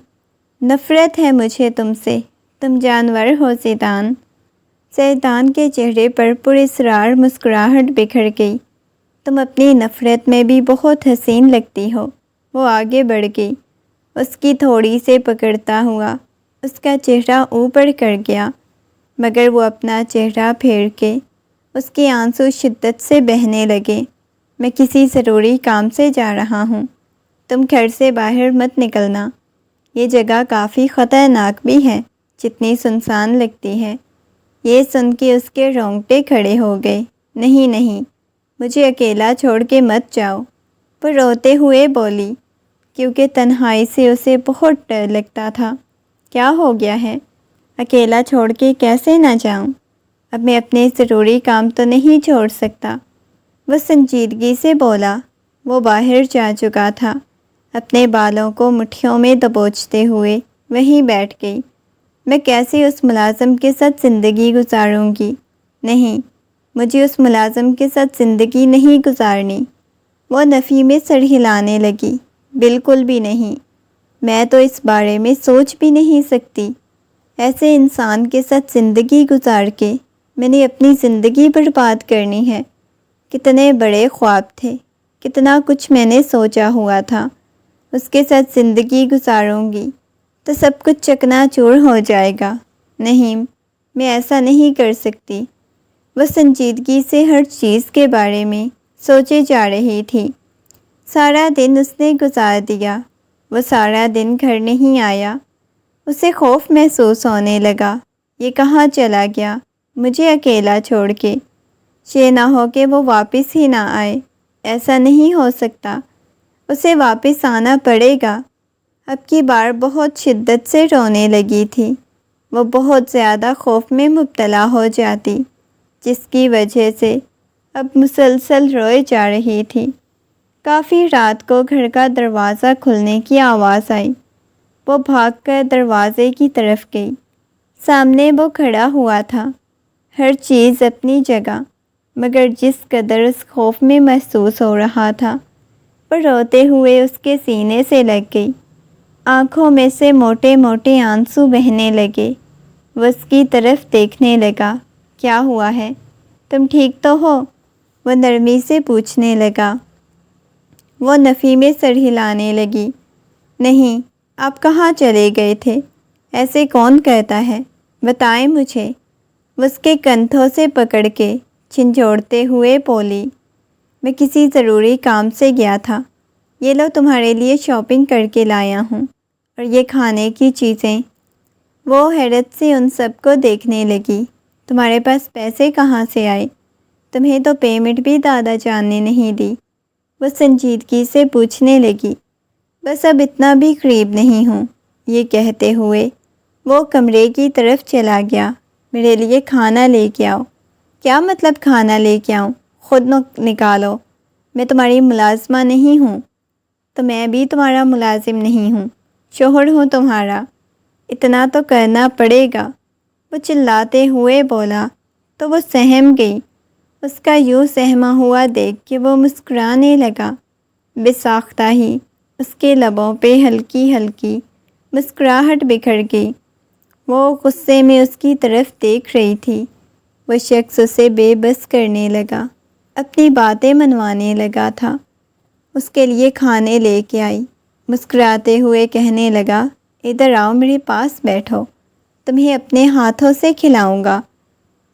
نفرت ہے مجھے تم سے، تم جانور ہو زیدان۔ زیدان کے چہرے پر پراسرار مسکراہٹ بکھر گئی۔ تم اپنی نفرت میں بھی بہت حسین لگتی ہو۔ وہ آگے بڑھ گئی، اس کی تھوڑی سے پکڑتا ہوا اس کا چہرہ اوپر کر گیا، مگر وہ اپنا چہرہ پھیر کے اس کے آنسو شدت سے بہنے لگے۔ میں کسی ضروری کام سے جا رہا ہوں، تم گھر سے باہر مت نکلنا۔ یہ جگہ کافی خطرناک بھی ہے، جتنی سنسان لگتی ہے۔ یہ سن کے اس کے رونگٹے کھڑے ہو گئے۔ نہیں نہیں، مجھے اکیلا چھوڑ کے مت جاؤ، وہ روتے ہوئے بولی، کیونکہ تنہائی سے اسے بہت ڈر لگتا تھا۔ کیا ہو گیا ہے؟ اکیلا چھوڑ کے کیسے نہ جاؤں؟ اب میں اپنے ضروری کام تو نہیں چھوڑ سکتا، وہ سنجیدگی سے بولا۔ وہ باہر جا چکا تھا، اپنے بالوں کو مٹھیوں میں دبوچتے ہوئے وہیں بیٹھ گئی۔ میں کیسے اس ملازم کے ساتھ زندگی گزاروں گی؟ نہیں، مجھے اس ملازم کے ساتھ زندگی نہیں گزارنی۔ وہ نفی میں سر ہلانے لگی، بالکل بھی نہیں، میں تو اس بارے میں سوچ بھی نہیں سکتی۔ ایسے انسان کے ساتھ زندگی گزار کے میں نے اپنی زندگی برباد کرنی ہے۔ کتنے بڑے خواب تھے، کتنا کچھ میں نے سوچا ہوا تھا۔ اس کے ساتھ زندگی گزاروں گی تو سب کچھ چکنا چور ہو جائے گا۔ نہیں، میں ایسا نہیں کر سکتی۔ وہ سنجیدگی سے ہر چیز کے بارے میں سوچے جا رہی تھی۔ سارا دن اس نے گزار دیا، وہ سارا دن گھر نہیں آیا۔ اسے خوف محسوس ہونے لگا، یہ کہاں چلا گیا مجھے اکیلا چھوڑ کے؟ یہ نہ ہو کہ وہ واپس ہی نہ آئے، ایسا نہیں ہو سکتا، اسے واپس آنا پڑے گا۔ اب کی بار بہت شدت سے رونے لگی تھی۔ وہ بہت زیادہ خوف میں مبتلا ہو جاتی، جس کی وجہ سے اب مسلسل روئے جا رہی تھی۔ کافی رات کو گھر کا دروازہ کھلنے کی آواز آئی۔ وہ بھاگ کر دروازے کی طرف گئی۔ سامنے وہ کھڑا ہوا تھا، ہر چیز اپنی جگہ، مگر جس قدر اس خوف میں محسوس ہو رہا تھا، وہ روتے ہوئے اس کے سینے سے لگ گئی۔ آنکھوں میں سے موٹے موٹے آنسو بہنے لگے۔ وہ اس کی طرف دیکھنے لگا۔ کیا ہوا ہے؟ تم ٹھیک تو ہو؟ وہ نرمی سے پوچھنے لگا۔ وہ نفی میں سر ہلانے لگی۔ نہیں، آپ کہاں چلے گئے تھے؟ ایسے کون کہتا ہے؟ بتائیں مجھے۔ وہ اس کے کندھوں سے پکڑ کے جھنجھوڑتے ہوئے بولی، میں کسی ضروری کام سے گیا تھا۔ یہ لو تمہارے لیے شاپنگ کر کے لایا ہوں، اور یہ کھانے کی چیزیں۔ وہ حیرت سے ان سب کو دیکھنے لگی۔ تمہارے پاس پیسے کہاں سے آئے؟ تمہیں تو پیمنٹ بھی دادا جان نے نہیں دی۔ وہ سنجیدگی سے پوچھنے لگی۔ بس اب اتنا بھی قریب نہیں ہوں۔ یہ کہتے ہوئے وہ کمرے کی طرف چلا گیا۔ میرے لیے کھانا لے کے آؤ۔ کیا مطلب کھانا لے کے آؤں؟ خود نکالو۔ میں تمہاری ملازمہ نہیں ہوں۔ تو میں بھی تمہارا ملازم نہیں ہوں، شوہر ہوں تمہارا۔ اتنا تو کرنا پڑے گا، وہ چلاتے ہوئے بولا۔ تو وہ سہم گئی۔ اس کا یوں سہما ہوا دیکھ کے وہ مسکرانے لگا۔ بے ساختہ ہی اس کے لبوں پہ ہلکی ہلکی مسکراہٹ بکھر گئی۔ وہ غصے میں اس کی طرف دیکھ رہی تھی۔ وہ شخص اسے بے بس کرنے لگا، اپنی باتیں منوانے لگا تھا۔ اس کے لیے کھانے لے کے آئی، مسکراتے ہوئے کہنے لگا، ادھر آؤ، میرے پاس بیٹھو، تمہیں اپنے ہاتھوں سے کھلاؤں گا۔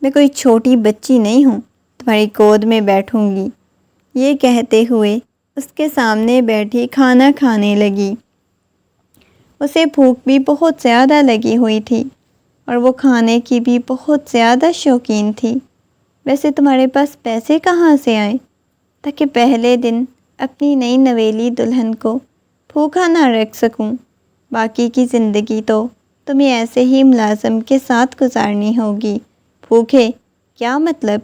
میں کوئی چھوٹی بچی نہیں ہوں، تمہاری گود میں بیٹھوں گی۔ یہ کہتے ہوئے اس کے سامنے بیٹھی کھانا کھانے لگی۔ اسے بھوک بھی بہت زیادہ لگی ہوئی تھی اور وہ کھانے کی بھی بہت زیادہ شوقین تھی۔ ویسے تمہارے پاس پیسے کہاں سے آئے تاکہ پہلے دن اپنی نئی نویلی دلہن کو بھوکا نہ رکھ سکوں؟ باقی کی زندگی تو تمہیں ایسے ہی ملازم کے ساتھ گزارنی ہوگی۔ بھوکے؟ کیا مطلب؟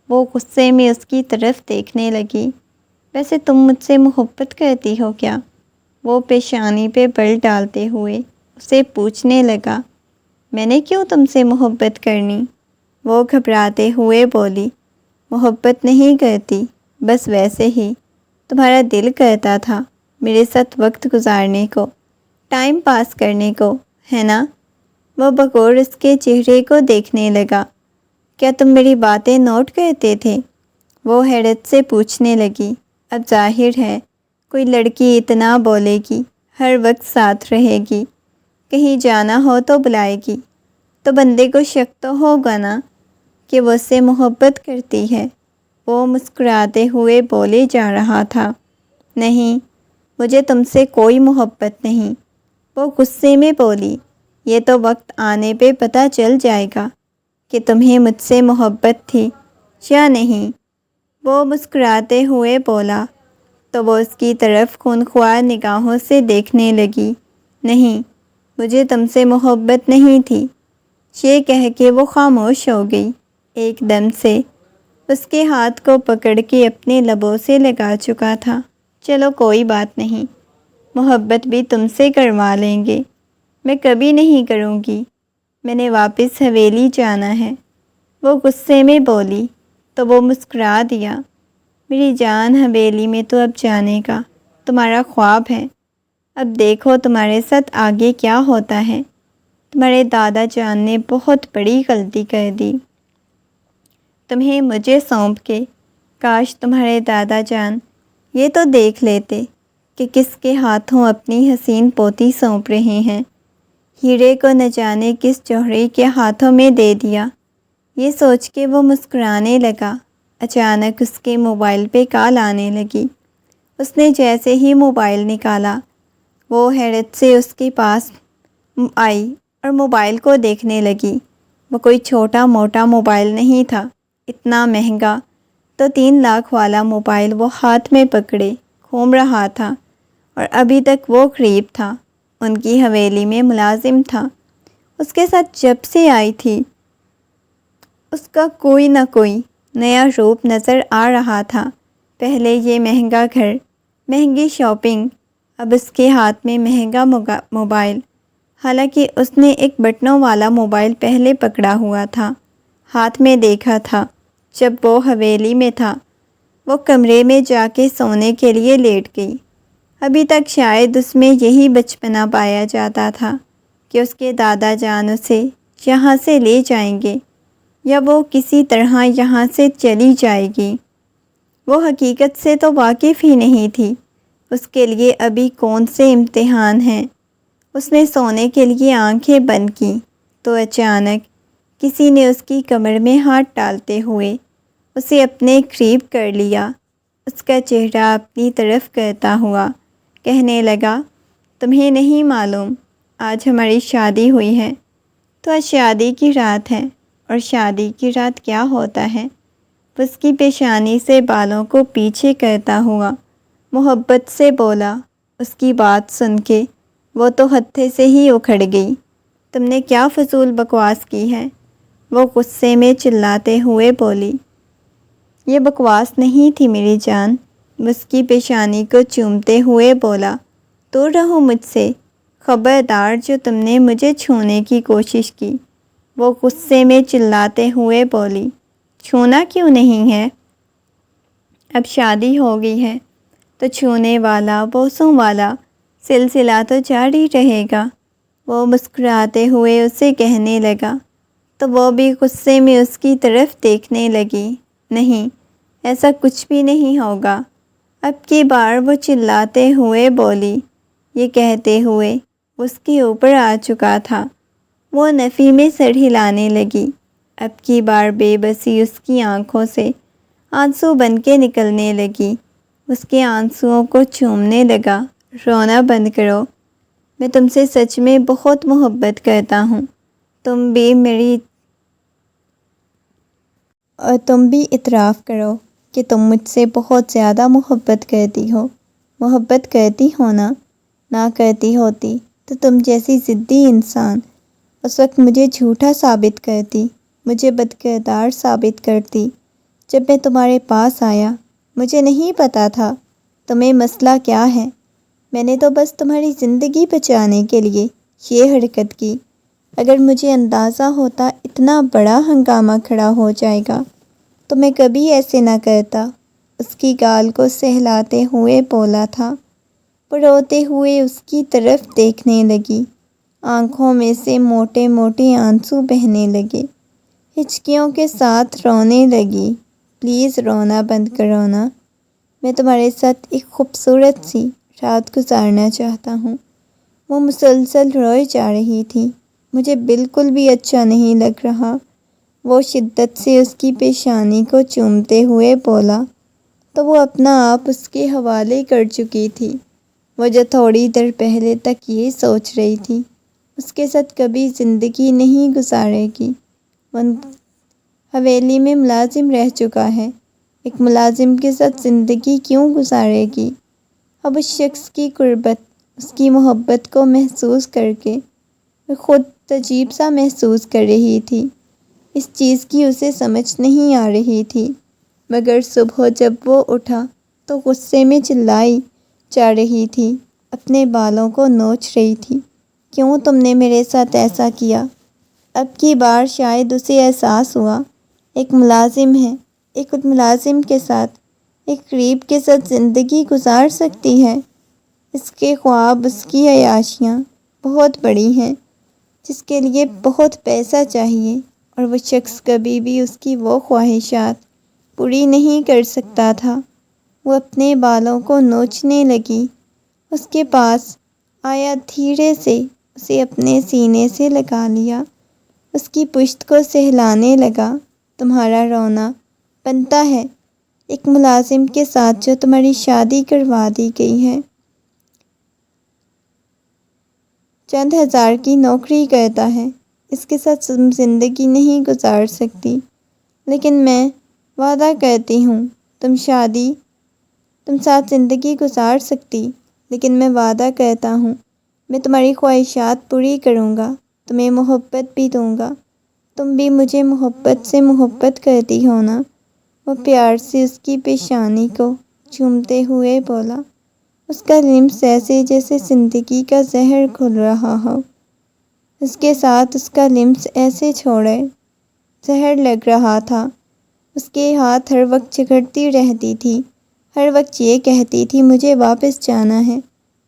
وہ غصے میں اس کی طرف دیکھنے لگی۔ ویسے تم مجھ سے محبت کرتی ہو کیا؟ وہ پیشانی پہ بل ڈالتے ہوئے اسے پوچھنے لگا۔ میں نے کیوں تم سے محبت کرنی؟ وہ گھبراتے ہوئے بولی۔ محبت نہیں کرتی، بس ویسے ہی تمہارا دل کرتا تھا میرے ساتھ وقت گزارنے کو، ٹائم پاس کرنے کو، ہے نا؟ وہ بغور اس کے چہرے کو دیکھنے لگا۔ کیا تم میری باتیں نوٹ کرتے تھے؟ وہ حیرت سے پوچھنے لگی۔ اب ظاہر ہے کوئی لڑکی اتنا بولے گی، ہر وقت ساتھ رہے گی، کہیں جانا ہو تو بلائے گی، تو بندے کو شک تو ہوگا نا کہ وہ اس سے محبت کرتی ہے۔ وہ مسکراتے ہوئے بولے جا رہا تھا۔ نہیں، مجھے تم سے کوئی محبت نہیں، وہ غصے میں بولی۔ یہ تو وقت آنے پہ پتہ چل جائے گا کہ تمہیں مجھ سے محبت تھی یا نہیں، وہ مسکراتے ہوئے بولا۔ تو وہ اس کی طرف خونخوار نگاہوں سے دیکھنے لگی۔ نہیں، مجھے تم سے محبت نہیں تھی، یہ کہہ کے وہ خاموش ہو گئی۔ ایک دم سے اس کے ہاتھ کو پکڑ کے اپنے لبوں سے لگا چکا تھا۔ چلو کوئی بات نہیں، محبت بھی تم سے کروا لیں گے۔ میں کبھی نہیں کروں گی، میں نے واپس حویلی جانا ہے، وہ غصے میں بولی۔ تو وہ مسکرا دیا۔ میری جان، حویلی میں تو اب جانے کا تمہارا خواب ہے، اب دیکھو تمہارے ساتھ آگے کیا ہوتا ہے۔ تمہارے دادا جان نے بہت بڑی غلطی کر دی تمہیں مجھے سونپ کے۔ کاش تمہارے دادا جان یہ تو دیکھ لیتے کہ کس کے ہاتھوں اپنی حسین پوتی سونپ رہے ہیں۔ ہیرے کو نہ جانے کس جوہری کے ہاتھوں میں دے دیا۔ یہ سوچ کے وہ مسکرانے لگا۔ اچانک اس کے موبائل پہ کال آنے لگی۔ اس نے جیسے ہی موبائل نکالا، وہ حیرت سے اس کے پاس آئی اور موبائل کو دیکھنے لگی۔ وہ کوئی چھوٹا موٹا موبائل نہیں تھا، اتنا مہنگا تو 3 لاکھ والا موبائل وہ ہاتھ میں پکڑے گھوم رہا تھا، اور ابھی تک وہ قریب تھا، ان کی حویلی میں ملازم تھا۔ اس کے ساتھ جب سے آئی تھی اس کا کوئی نہ کوئی نیا روپ نظر آ رہا تھا۔ پہلے یہ مہنگا گھر، مہنگی شاپنگ، اب اس کے ہاتھ میں مہنگا موبائل۔ حالانکہ اس نے ایک بٹنوں والا موبائل پہلے پکڑا ہوا تھا، ہاتھ میں دیکھا تھا جب وہ حویلی میں تھا۔ وہ کمرے میں جا کے سونے کے لیے لیٹ گئی۔ ابھی تک شاید اس میں یہی بچپنا پایا جاتا تھا کہ اس کے دادا جان اسے یہاں سے لے جائیں گے یا وہ کسی طرح یہاں سے چلی جائے گی۔ وہ حقیقت سے تو واقف ہی نہیں تھی۔ اس کے لیے ابھی کون سے امتحان ہیں۔ اس نے سونے کے لیے آنکھیں بند کیں تو اچانک کسی نے اس کی کمر میں ہاتھ ڈالتے ہوئے اسے اپنے قریب کر لیا۔ اس کا چہرہ اپنی طرف کرتا ہوا کہنے لگا، تمہیں نہیں معلوم آج ہماری شادی ہوئی ہے، تو آج شادی کی رات ہے، اور شادی کی رات کیا ہوتا ہے؟ اس کی پیشانی سے بالوں کو پیچھے کرتا ہوا محبت سے بولا۔ اس کی بات سن کے وہ تو ہتھے سے ہی اکھڑ گئی۔ تم نے کیا فضول بکواس کی ہے؟ وہ غصے میں چلاتے ہوئے بولی۔ یہ بکواس نہیں تھی میری جان، اس کی پیشانی کو چومتے ہوئے بولا۔ دور رہو مجھ سے، خبردار جو تم نے مجھے چھونے کی کوشش کی، وہ غصے میں چلاتے ہوئے بولی۔ چھونا کیوں نہیں ہے؟ اب شادی ہو گئی ہے تو چھونے والا بوسوں والا سلسلہ تو جاری رہے گا۔ وہ مسکراتے ہوئے اسے کہنے لگا، تو وہ بھی غصے میں اس کی طرف دیکھنے لگی۔ نہیں، ایسا کچھ بھی نہیں ہوگا۔ اب کی بار وہ چلاتے ہوئے بولی۔ یہ کہتے ہوئے اس کے اوپر آ چکا تھا۔ وہ نفی میں سر ہلانے لگی۔ اب کی بار بے بسی اس کی آنکھوں سے آنسو بن کے نکلنے لگی۔ اس کے آنسوؤں کو چومنے لگا۔ رونا بند کرو، میں تم سے سچ میں بہت محبت کرتا ہوں۔ تم بھی اعتراف کرو کہ تم مجھ سے بہت زیادہ محبت کرتی ہو۔ محبت کرتی ہو نہ کرتی ہوتی تو تم جیسی ضدی انسان اس وقت مجھے جھوٹا ثابت کرتی، مجھے بدکردار ثابت کرتی۔ جب میں تمہارے پاس آیا، مجھے نہیں پتا تھا تمہیں مسئلہ کیا ہے۔ میں نے تو بس تمہاری زندگی بچانے کے لیے یہ حرکت کی۔ اگر مجھے اندازہ ہوتا اتنا بڑا ہنگامہ کھڑا ہو جائے گا تو میں کبھی ایسے نہ کرتا۔ اس کی گال کو سہلاتے ہوئے بولا تھا۔ وہ روتے ہوئے اس کی طرف دیکھنے لگی۔ آنکھوں میں سے موٹے موٹے آنسو بہنے لگے۔ ہچکیوں کے ساتھ رونے لگی۔ پلیز رونا بند کرو نا، میں تمہارے ساتھ ایک خوبصورت سی رات گزارنا چاہتا ہوں۔ وہ مسلسل روئے جا رہی تھی۔ مجھے بالکل بھی اچھا نہیں لگ رہا، وہ شدت سے اس کی پیشانی کو چومتے ہوئے بولا۔ تو وہ اپنا آپ اس کے حوالے کر چکی تھی۔ وہ جو تھوڑی دیر پہلے تک یہ سوچ رہی تھی اس کے ساتھ کبھی زندگی نہیں گزارے گی۔ وہ حویلی میں ملازم رہ چکا ہے، ایک ملازم کے ساتھ زندگی کیوں گزارے گی؟ اب اس شخص کی قربت، اس کی محبت کو محسوس کر کے وہ خود عجیب سا محسوس کر رہی تھی۔ اس چیز کی اسے سمجھ نہیں آ رہی تھی، مگر صبح جب وہ اٹھا تو غصے میں چلائی جا رہی تھی، اپنے بالوں کو نوچ رہی تھی۔ کیوں تم نے میرے ساتھ ایسا کیا؟ اب کی بار شاید اسے احساس ہوا ایک ملازم ہے، ایک ملازم کے ساتھ، ایک غریب کے ساتھ زندگی گزار سکتی ہے۔ اس کے خواب، اس کی عیاشیاں بہت بڑی ہیں جس کے لیے بہت پیسہ چاہیے، اور وہ شخص کبھی بھی اس کی وہ خواہشات پوری نہیں کر سکتا تھا۔ وہ اپنے بالوں کو نوچنے لگی۔ اس کے پاس آیا، دھیرے سے اسے اپنے سینے سے لگا لیا، اس کی پشت کو سہلانے لگا۔ تمہارا رونا بنتا ہے ایک ملازم کے ساتھ جو تمہاری شادی کروا دی گئی ہے، چند ہزار کی نوکری کرتا ہے، اس کے ساتھ تم زندگی نہیں گزار سکتی۔ لیکن میں وعدہ کرتی ہوں تم ساتھ زندگی گزار سکتی، لیکن میں وعدہ کرتا ہوں میں تمہاری خواہشات پوری کروں گا، تمہیں محبت بھی دوں گا۔ تم بھی مجھے محبت سے محبت کرتی ہو نا؟ وہ پیار سے اس کی پیشانی کو چومتے ہوئے بولا۔ اس کا لمس ایسے جیسے زندگی کا زہر گھل رہا ہو۔ اس کے ساتھ اس کا لمس ایسے چھوڑے زہر لگ رہا تھا۔ اس کے ہاتھ ہر وقت جھگڑتی رہتی تھی، ہر وقت یہ کہتی تھی مجھے واپس جانا ہے،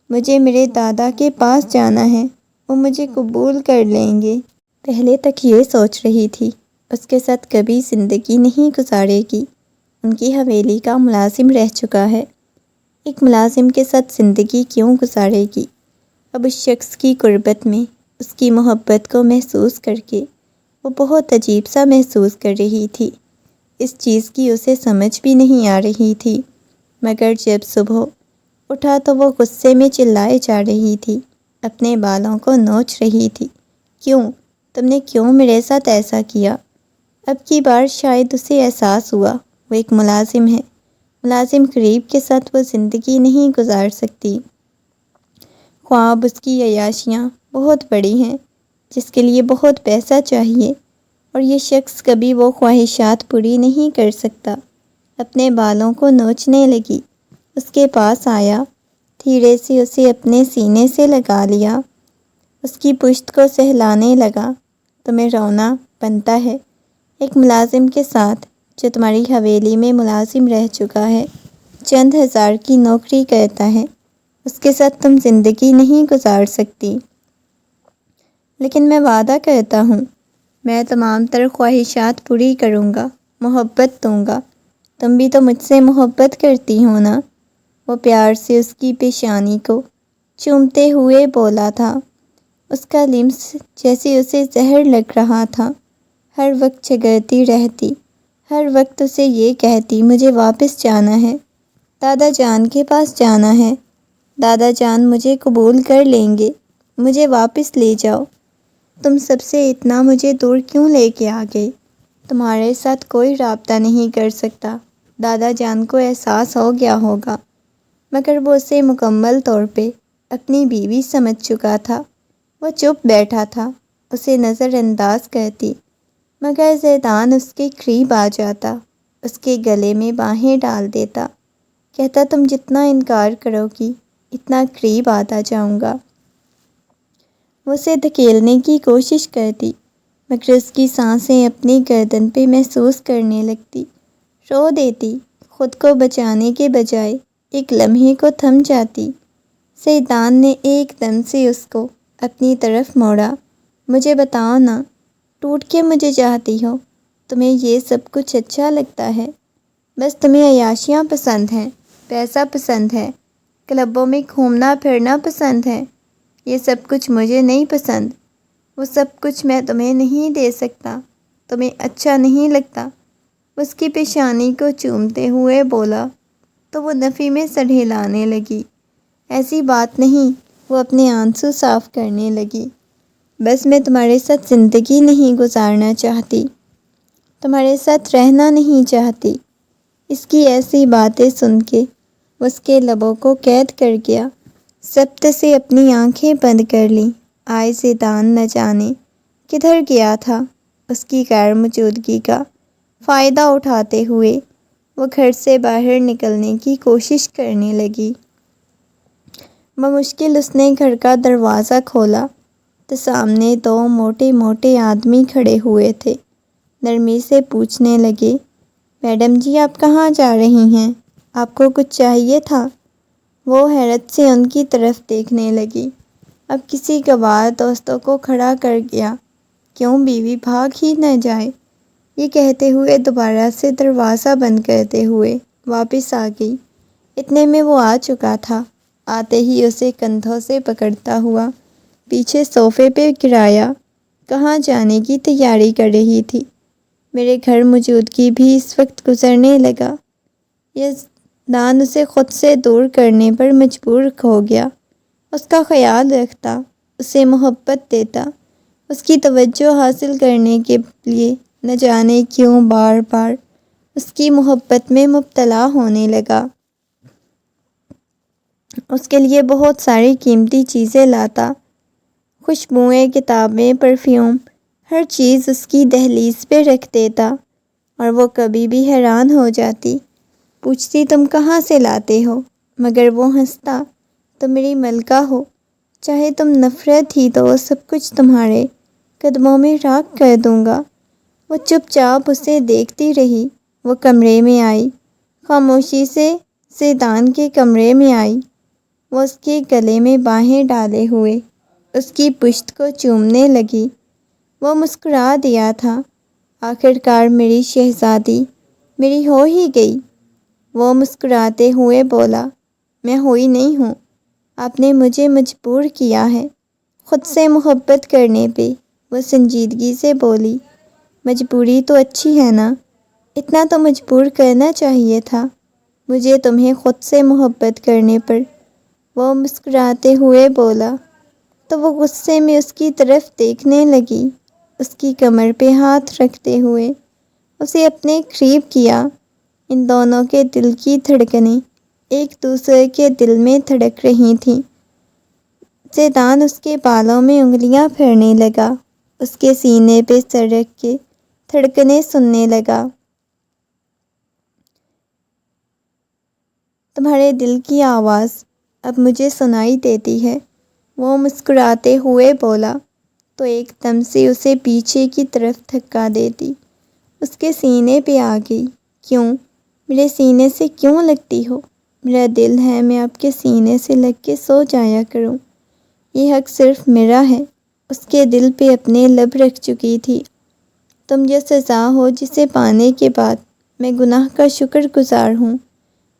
مجھے میرے دادا کے پاس جانا ہے، وہ مجھے قبول کر لیں گے۔ پہلے تک یہ سوچ رہی تھی اس کے ساتھ کبھی زندگی نہیں گزارے گی، ان کی حویلی کا ملازم رہ چکا ہے، ایک ملازم کے ساتھ زندگی کیوں گزارے گی؟ اب اس شخص کی قربت میں، اس کی محبت کو محسوس کر کے وہ بہت عجیب سا محسوس کر رہی تھی۔ اس چیز کی اسے سمجھ بھی نہیں آ رہی تھی، مگر جب صبح اٹھا تو وہ غصے میں چلائے جا رہی تھی، اپنے بالوں کو نوچ رہی تھی۔ کیوں تم نے کیوں میرے ساتھ ایسا کیا؟ اب کی بار شاید اسے احساس ہوا وہ ایک ملازم ہے، ملازم قریب کے ساتھ وہ زندگی نہیں گزار سکتی۔ خواب اس کی عیاشیاں بہت بڑی ہیں جس کے لیے بہت پیسہ چاہیے، اور یہ شخص کبھی وہ خواہشات پوری نہیں کر سکتا۔ اپنے بالوں کو نوچنے لگی، اس کے پاس آیا، دھیرے سے اسے اپنے سینے سے لگا لیا، اس کی پشت کو سہلانے لگا۔ تمہیں رونا بنتا ہے ایک ملازم کے ساتھ جو تمہاری حویلی میں ملازم رہ چکا ہے، چند ہزار کی نوکری کرتا ہے، اس کے ساتھ تم زندگی نہیں گزار سکتی۔ لیکن میں وعدہ کرتا ہوں میں تمام تر خواہشات پوری کروں گا، محبت دوں گا۔ تم بھی تو مجھ سے محبت کرتی ہو نا؟ وہ پیار سے اس کی پیشانی کو چومتے ہوئے بولا تھا، اس کا لمس جیسے اسے زہر لگ رہا تھا۔ ہر وقت جھگڑتی رہتی، ہر وقت اسے یہ کہتی مجھے واپس جانا ہے، دادا جان کے پاس جانا ہے، دادا جان مجھے قبول کر لیں گے، مجھے واپس لے جاؤ۔ تم سب سے اتنا مجھے دور کیوں لے کے آ گئے؟ تمہارے ساتھ کوئی رابطہ نہیں کر سکتا، دادا جان کو احساس ہو گیا ہوگا۔ مگر وہ اسے مکمل طور پہ اپنی بیوی سمجھ چکا تھا۔ وہ چپ بیٹھا تھا، اسے نظر انداز کرتی، مگر زیدان اس کے قریب آ جاتا، اس کے گلے میں باہیں ڈال دیتا، کہتا تم جتنا انکار کرو گی اتنا قریب آتا جاؤں گا۔ وہ اسے دھکیلنے کی کوشش کرتی، مگر اس کی سانسیں اپنی گردن پہ محسوس کرنے لگتی، رو دیتی، خود کو بچانے کے بجائے ایک لمحے کو تھم جاتی۔ زیدان نے ایک دم سے اس کو اپنی طرف موڑا۔ مجھے بتاؤ نا، ٹوٹ کے مجھے چاہتی ہو؟ تمہیں یہ سب کچھ اچھا لگتا ہے؟ بس تمہیں عیاشیاں پسند ہیں، پیسہ پسند ہے، کلبوں میں گھومنا پھرنا پسند ہے، یہ سب کچھ مجھے نہیں پسند۔ وہ سب کچھ میں تمہیں نہیں دے سکتا، تمہیں اچھا نہیں لگتا۔ اس کی پیشانی کو چومتے ہوئے بولا تو وہ نفی میں سڑھیلانے لگی۔ ایسی بات نہیں، وہ اپنے آنسو صاف کرنے لگی۔ بس میں تمہارے ساتھ زندگی نہیں گزارنا چاہتی، تمہارے ساتھ رہنا نہیں چاہتی۔ اس کی ایسی باتیں سن کے اس کے لبوں کو قید کر گیا، ضبط سے اپنی آنکھیں بند کر لیں۔ آئے زیدان نہ جانے کدھر گیا تھا، اس کی غیر موجودگی کا فائدہ اٹھاتے ہوئے وہ گھر سے باہر نکلنے کی کوشش کرنے لگی۔ بمشکل اس نے گھر کا دروازہ کھولا تو سامنے دو موٹے موٹے آدمی کھڑے ہوئے تھے۔ نرمی سے پوچھنے لگے، میڈم جی آپ کہاں جا رہی ہیں؟ آپ کو کچھ چاہیے تھا؟ وہ حیرت سے ان کی طرف دیکھنے لگی۔ اب کسی گوار دوستوں کو کھڑا کر گیا، کیوں بیوی بھاگ ہی نہ جائے؟ یہ کہتے ہوئے دوبارہ سے دروازہ بند کرتے ہوئے واپس آ گئی۔ اتنے میں وہ آ چکا تھا، آتے ہی اسے کندھوں سے پکڑتا ہوا پیچھے صوفے پہ گرایا۔ کہاں جانے کی تیاری کر رہی تھی؟ میرے گھر موجودگی بھی اس وقت گزرنے لگا۔ یہ دان اسے خود سے دور کرنے پر مجبور ہو گیا، اس کا خیال رکھتا، اسے محبت دیتا، اس کی توجہ حاصل کرنے کے لیے نہ جانے کیوں بار بار اس کی محبت میں مبتلا ہونے لگا۔ اس کے لیے بہت ساری قیمتی چیزیں لاتا، خوشبوئیں، کتابیں، پرفیوم، ہر چیز اس کی دہلیز پہ رکھ دیتا، اور وہ کبھی بھی حیران ہو جاتی، پوچھتی تم کہاں سے لاتے ہو؟ مگر وہ ہنستا، تم میری ملکہ ہو، چاہے تم نفرت ہی دو، سب کچھ تمہارے قدموں میں راکھ کر دوں گا۔ وہ چپ چاپ اسے دیکھتی رہی۔ وہ کمرے میں آئی، خاموشی سے زیدان کے کمرے میں آئی۔ وہ اس کے گلے میں باہیں ڈالے ہوئے اس کی پشت کو چومنے لگی۔ وہ مسکرا دیا تھا، آخرکار میری شہزادی میری ہو ہی گئی۔ وہ مسکراتے ہوئے بولا، میں ہوئی نہیں ہوں، آپ نے مجھے مجبور کیا ہے خود سے محبت کرنے پہ۔ وہ سنجیدگی سے بولی، مجبوری تو اچھی ہے نا، اتنا تو مجبور کرنا چاہیے تھا مجھے تمہیں خود سے محبت کرنے پر۔ وہ مسکراتے ہوئے بولا تو وہ غصے میں اس کی طرف دیکھنے لگی۔ اس کی کمر پہ ہاتھ رکھتے ہوئے اسے اپنے قریب کیا۔ ان دونوں کے دل کی دھڑکنیں ایک دوسرے کے دل میں دھڑک رہی تھیں۔ زیدان اس کے بالوں میں انگلیاں پھیرنے لگا، اس کے سینے پہ سر رکھ کے دھڑکنیں سننے لگا۔ تمہارے دل کی آواز اب مجھے سنائی دیتی ہے، وہ مسکراتے ہوئے بولا تو ایک دم سے اسے پیچھے کی طرف دھکا دیتی اس کے سینے پہ آ گئی۔ کیوں؟ میرے سینے سے کیوں لگتی ہو؟ میرا دل ہے میں آپ کے سینے سے لگ کے سو جایا کروں، یہ حق صرف میرا ہے۔ اس کے دل پہ اپنے لب رکھ چکی تھی۔ تم جو سزا ہو جسے پانے کے بعد میں گناہ کا شکر گزار ہوں،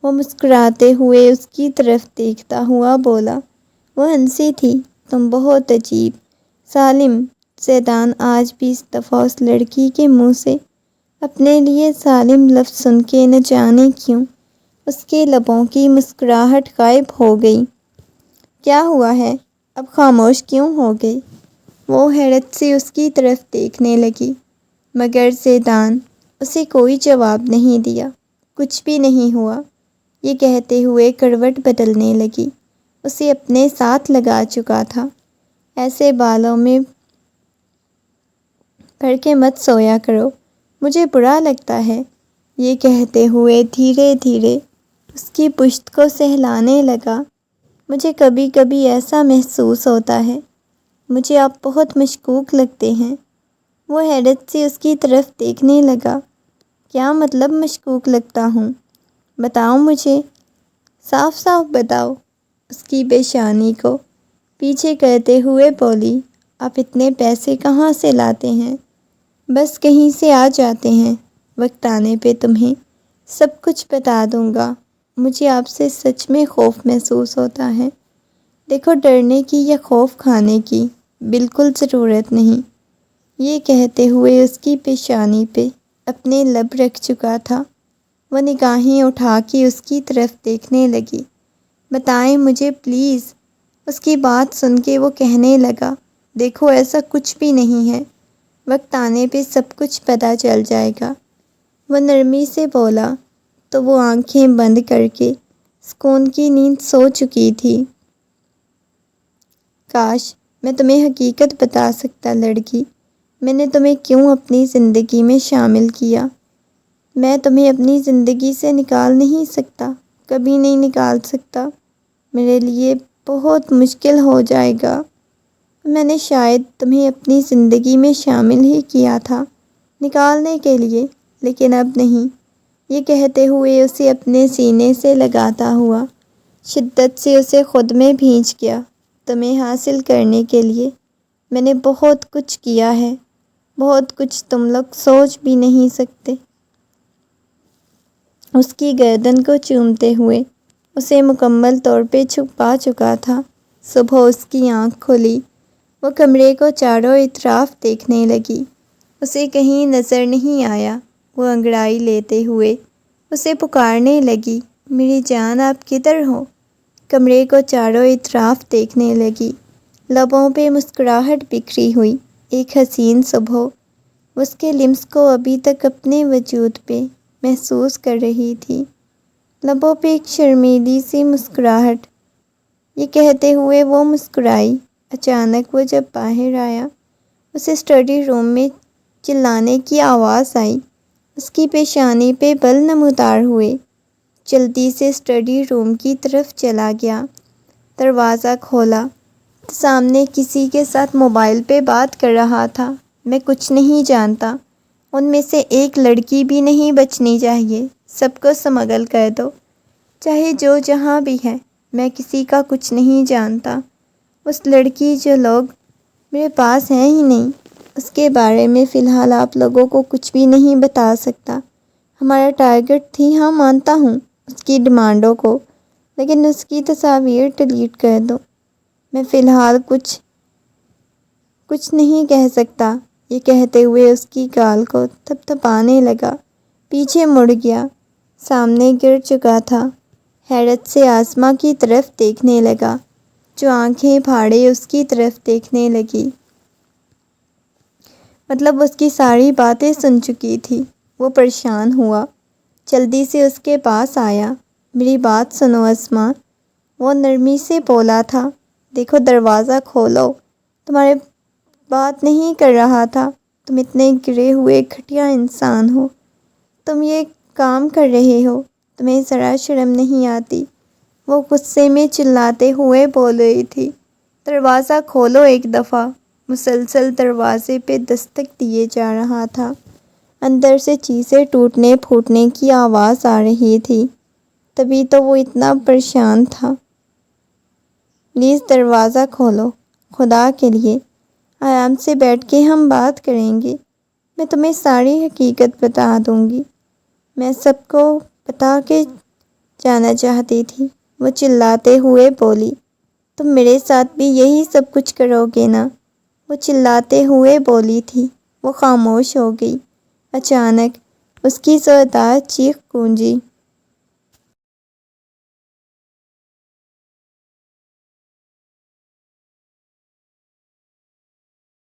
وہ مسکراتے ہوئے اس کی طرف دیکھتا ہوا بولا۔ وہ ہنسی تھی۔ تم بہت عجیب، سالم۔ زیدان آج بھی اس دفعہ اس لڑکی کے منہ سے اپنے لیے سالم لفظ سن کے نہ جانے کیوں اس کے لبوں کی مسکراہٹ غائب ہو گئی۔ کیا ہوا ہے؟ اب خاموش کیوں ہو گئی؟ وہ حیرت سے اس کی طرف دیکھنے لگی، مگر زیدان اسے کوئی جواب نہیں دیا۔ کچھ بھی نہیں ہوا، یہ کہتے ہوئے کروٹ بدلنے لگی۔ اسے اپنے ساتھ لگا چکا تھا۔ ایسے بالوں میں پڑھ کے مت سویا کرو، مجھے برا لگتا ہے، یہ کہتے ہوئے دھیرے دھیرے اس کی پشت کو سہلانے لگا۔ مجھے کبھی کبھی ایسا محسوس ہوتا ہے، مجھے آپ بہت مشکوک لگتے ہیں۔ وہ حیرت سے اس کی طرف دیکھنے لگا۔ کیا مطلب مشکوک لگتا ہوں؟ بتاؤ مجھے، صاف صاف بتاؤ۔ اس کی پیشانی کو پیچھے کرتے ہوئے بولی۔ آپ اتنے پیسے کہاں سے لاتے ہیں؟ بس کہیں سے آ جاتے ہیں، وقت آنے پہ تمہیں سب کچھ بتا دوں گا۔ مجھے آپ سے سچ میں خوف محسوس ہوتا ہے۔ دیکھو، ڈرنے کی یا خوف کھانے کی بالکل ضرورت نہیں۔ یہ کہتے ہوئے اس کی پیشانی پہ اپنے لب رکھ چکا تھا۔ وہ نگاہیں اٹھا کے اس کی طرف دیکھنے لگی۔ بتائیں مجھے پلیز۔ اس کی بات سن کے وہ کہنے لگا، دیکھو ایسا کچھ بھی نہیں ہے، وقت آنے پہ سب کچھ پتہ چل جائے گا۔ وہ نرمی سے بولا تو وہ آنکھیں بند کر کے سکون کی نیند سو چکی تھی۔ کاش میں تمہیں حقیقت بتا سکتا لڑکی، میں نے تمہیں کیوں اپنی زندگی میں شامل کیا۔ میں تمہیں اپنی زندگی سے نکال نہیں سکتا، کبھی نہیں نکال سکتا۔ میرے لیے بہت مشکل ہو جائے گا۔ میں نے شاید تمہیں اپنی زندگی میں شامل ہی کیا تھا نکالنے کے لیے، لیکن اب نہیں۔ یہ کہتے ہوئے اسے اپنے سینے سے لگاتا ہوا شدت سے اسے خود میں بھینچ گیا۔ تمہیں حاصل کرنے کے لیے میں نے بہت کچھ کیا ہے، بہت کچھ تم لوگ سوچ بھی نہیں سکتے۔ اس کی گردن کو چومتے ہوئے اسے مکمل طور پہ چھپا چکا تھا۔ صبح اس کی آنکھ کھلی، وہ کمرے کو چاروں اطراف دیکھنے لگی۔ اسے کہیں نظر نہیں آیا۔ وہ انگڑائی لیتے ہوئے اسے پکارنے لگی، میری جان آپ کدھر ہو؟ کمرے کو چاروں اطراف دیکھنے لگی، لبوں پہ مسکراہٹ بکھری ہوئی۔ ایک حسین صبح اس کے لمس کو ابھی تک اپنے وجود پہ محسوس کر رہی تھی، لبوں پہ ایک شرمیلی سی مسکراہٹ۔ یہ کہتے ہوئے وہ مسکرائی۔ اچانک وہ جب باہر آیا، اسے اسٹڈی روم میں چلانے کی آواز آئی۔ اس کی پیشانی پہ بل نمودار ہوئے۔ جلدی سے اسٹڈی روم کی طرف چلا گیا، دروازہ کھولا تو سامنے کسی کے ساتھ موبائل پہ بات کر رہا تھا۔ میں کچھ نہیں جانتا، ان میں سے ایک لڑکی بھی نہیں بچنی چاہیے، سب کو سمگل کر دو، چاہے جو جہاں بھی ہے، میں کسی کا کچھ نہیں جانتا۔ اس لڑکی جو لوگ میرے پاس ہیں ہی نہیں، اس کے بارے میں فی الحال آپ لوگوں کو کچھ بھی نہیں بتا سکتا۔ ہمارا ٹارگٹ تھی، ہاں مانتا ہوں اس کی ڈیمانڈوں کو، لیکن اس کی تصاویر ڈیلیٹ کر دو۔ میں فی الحال کچھ نہیں کہہ سکتا۔ یہ کہتے ہوئے اس کی گال کو تھپ تھپانے لگا، پیچھے مڑ گیا، سامنے گر چکا تھا۔ حیرت سے آسماں کی طرف دیکھنے لگا، جو آنکھیں پھاڑے اس کی طرف دیکھنے لگی۔ مطلب اس کی ساری باتیں سن چکی تھی۔ وہ پریشان ہوا، جلدی سے اس کے پاس آیا۔ میری بات سنو اسما، وہ نرمی سے بولا تھا۔ دیکھو دروازہ کھولو، تمہارے بات نہیں کر رہا تھا، تم اتنے گرے ہوئے گھٹیا انسان ہو، تم یہ کام کر رہے ہو، تمہیں ذرا شرم نہیں آتی؟ وہ غصے میں چلاتے ہوئے بول رہی تھی۔ دروازہ کھولو ایک دفعہ۔ مسلسل دروازے پہ دستک دیے جا رہا تھا۔ اندر سے چیزیں ٹوٹنے پھوٹنے کی آواز آ رہی تھی، تبھی تو وہ اتنا پریشان تھا۔ پلیز دروازہ کھولو، خدا کے لیے، آرام سے بیٹھ کے ہم بات کریں گے، میں تمہیں ساری حقیقت بتا دوں گی۔ میں سب کو بتا کے جانا چاہتی تھی، وہ چلاتے ہوئے بولی۔ تم میرے ساتھ بھی یہی سب کچھ کرو گے نا؟ وہ چلاتے ہوئے بولی تھی۔ وہ خاموش ہو گئی۔ اچانک اس کی زوردار چیخ گونجی۔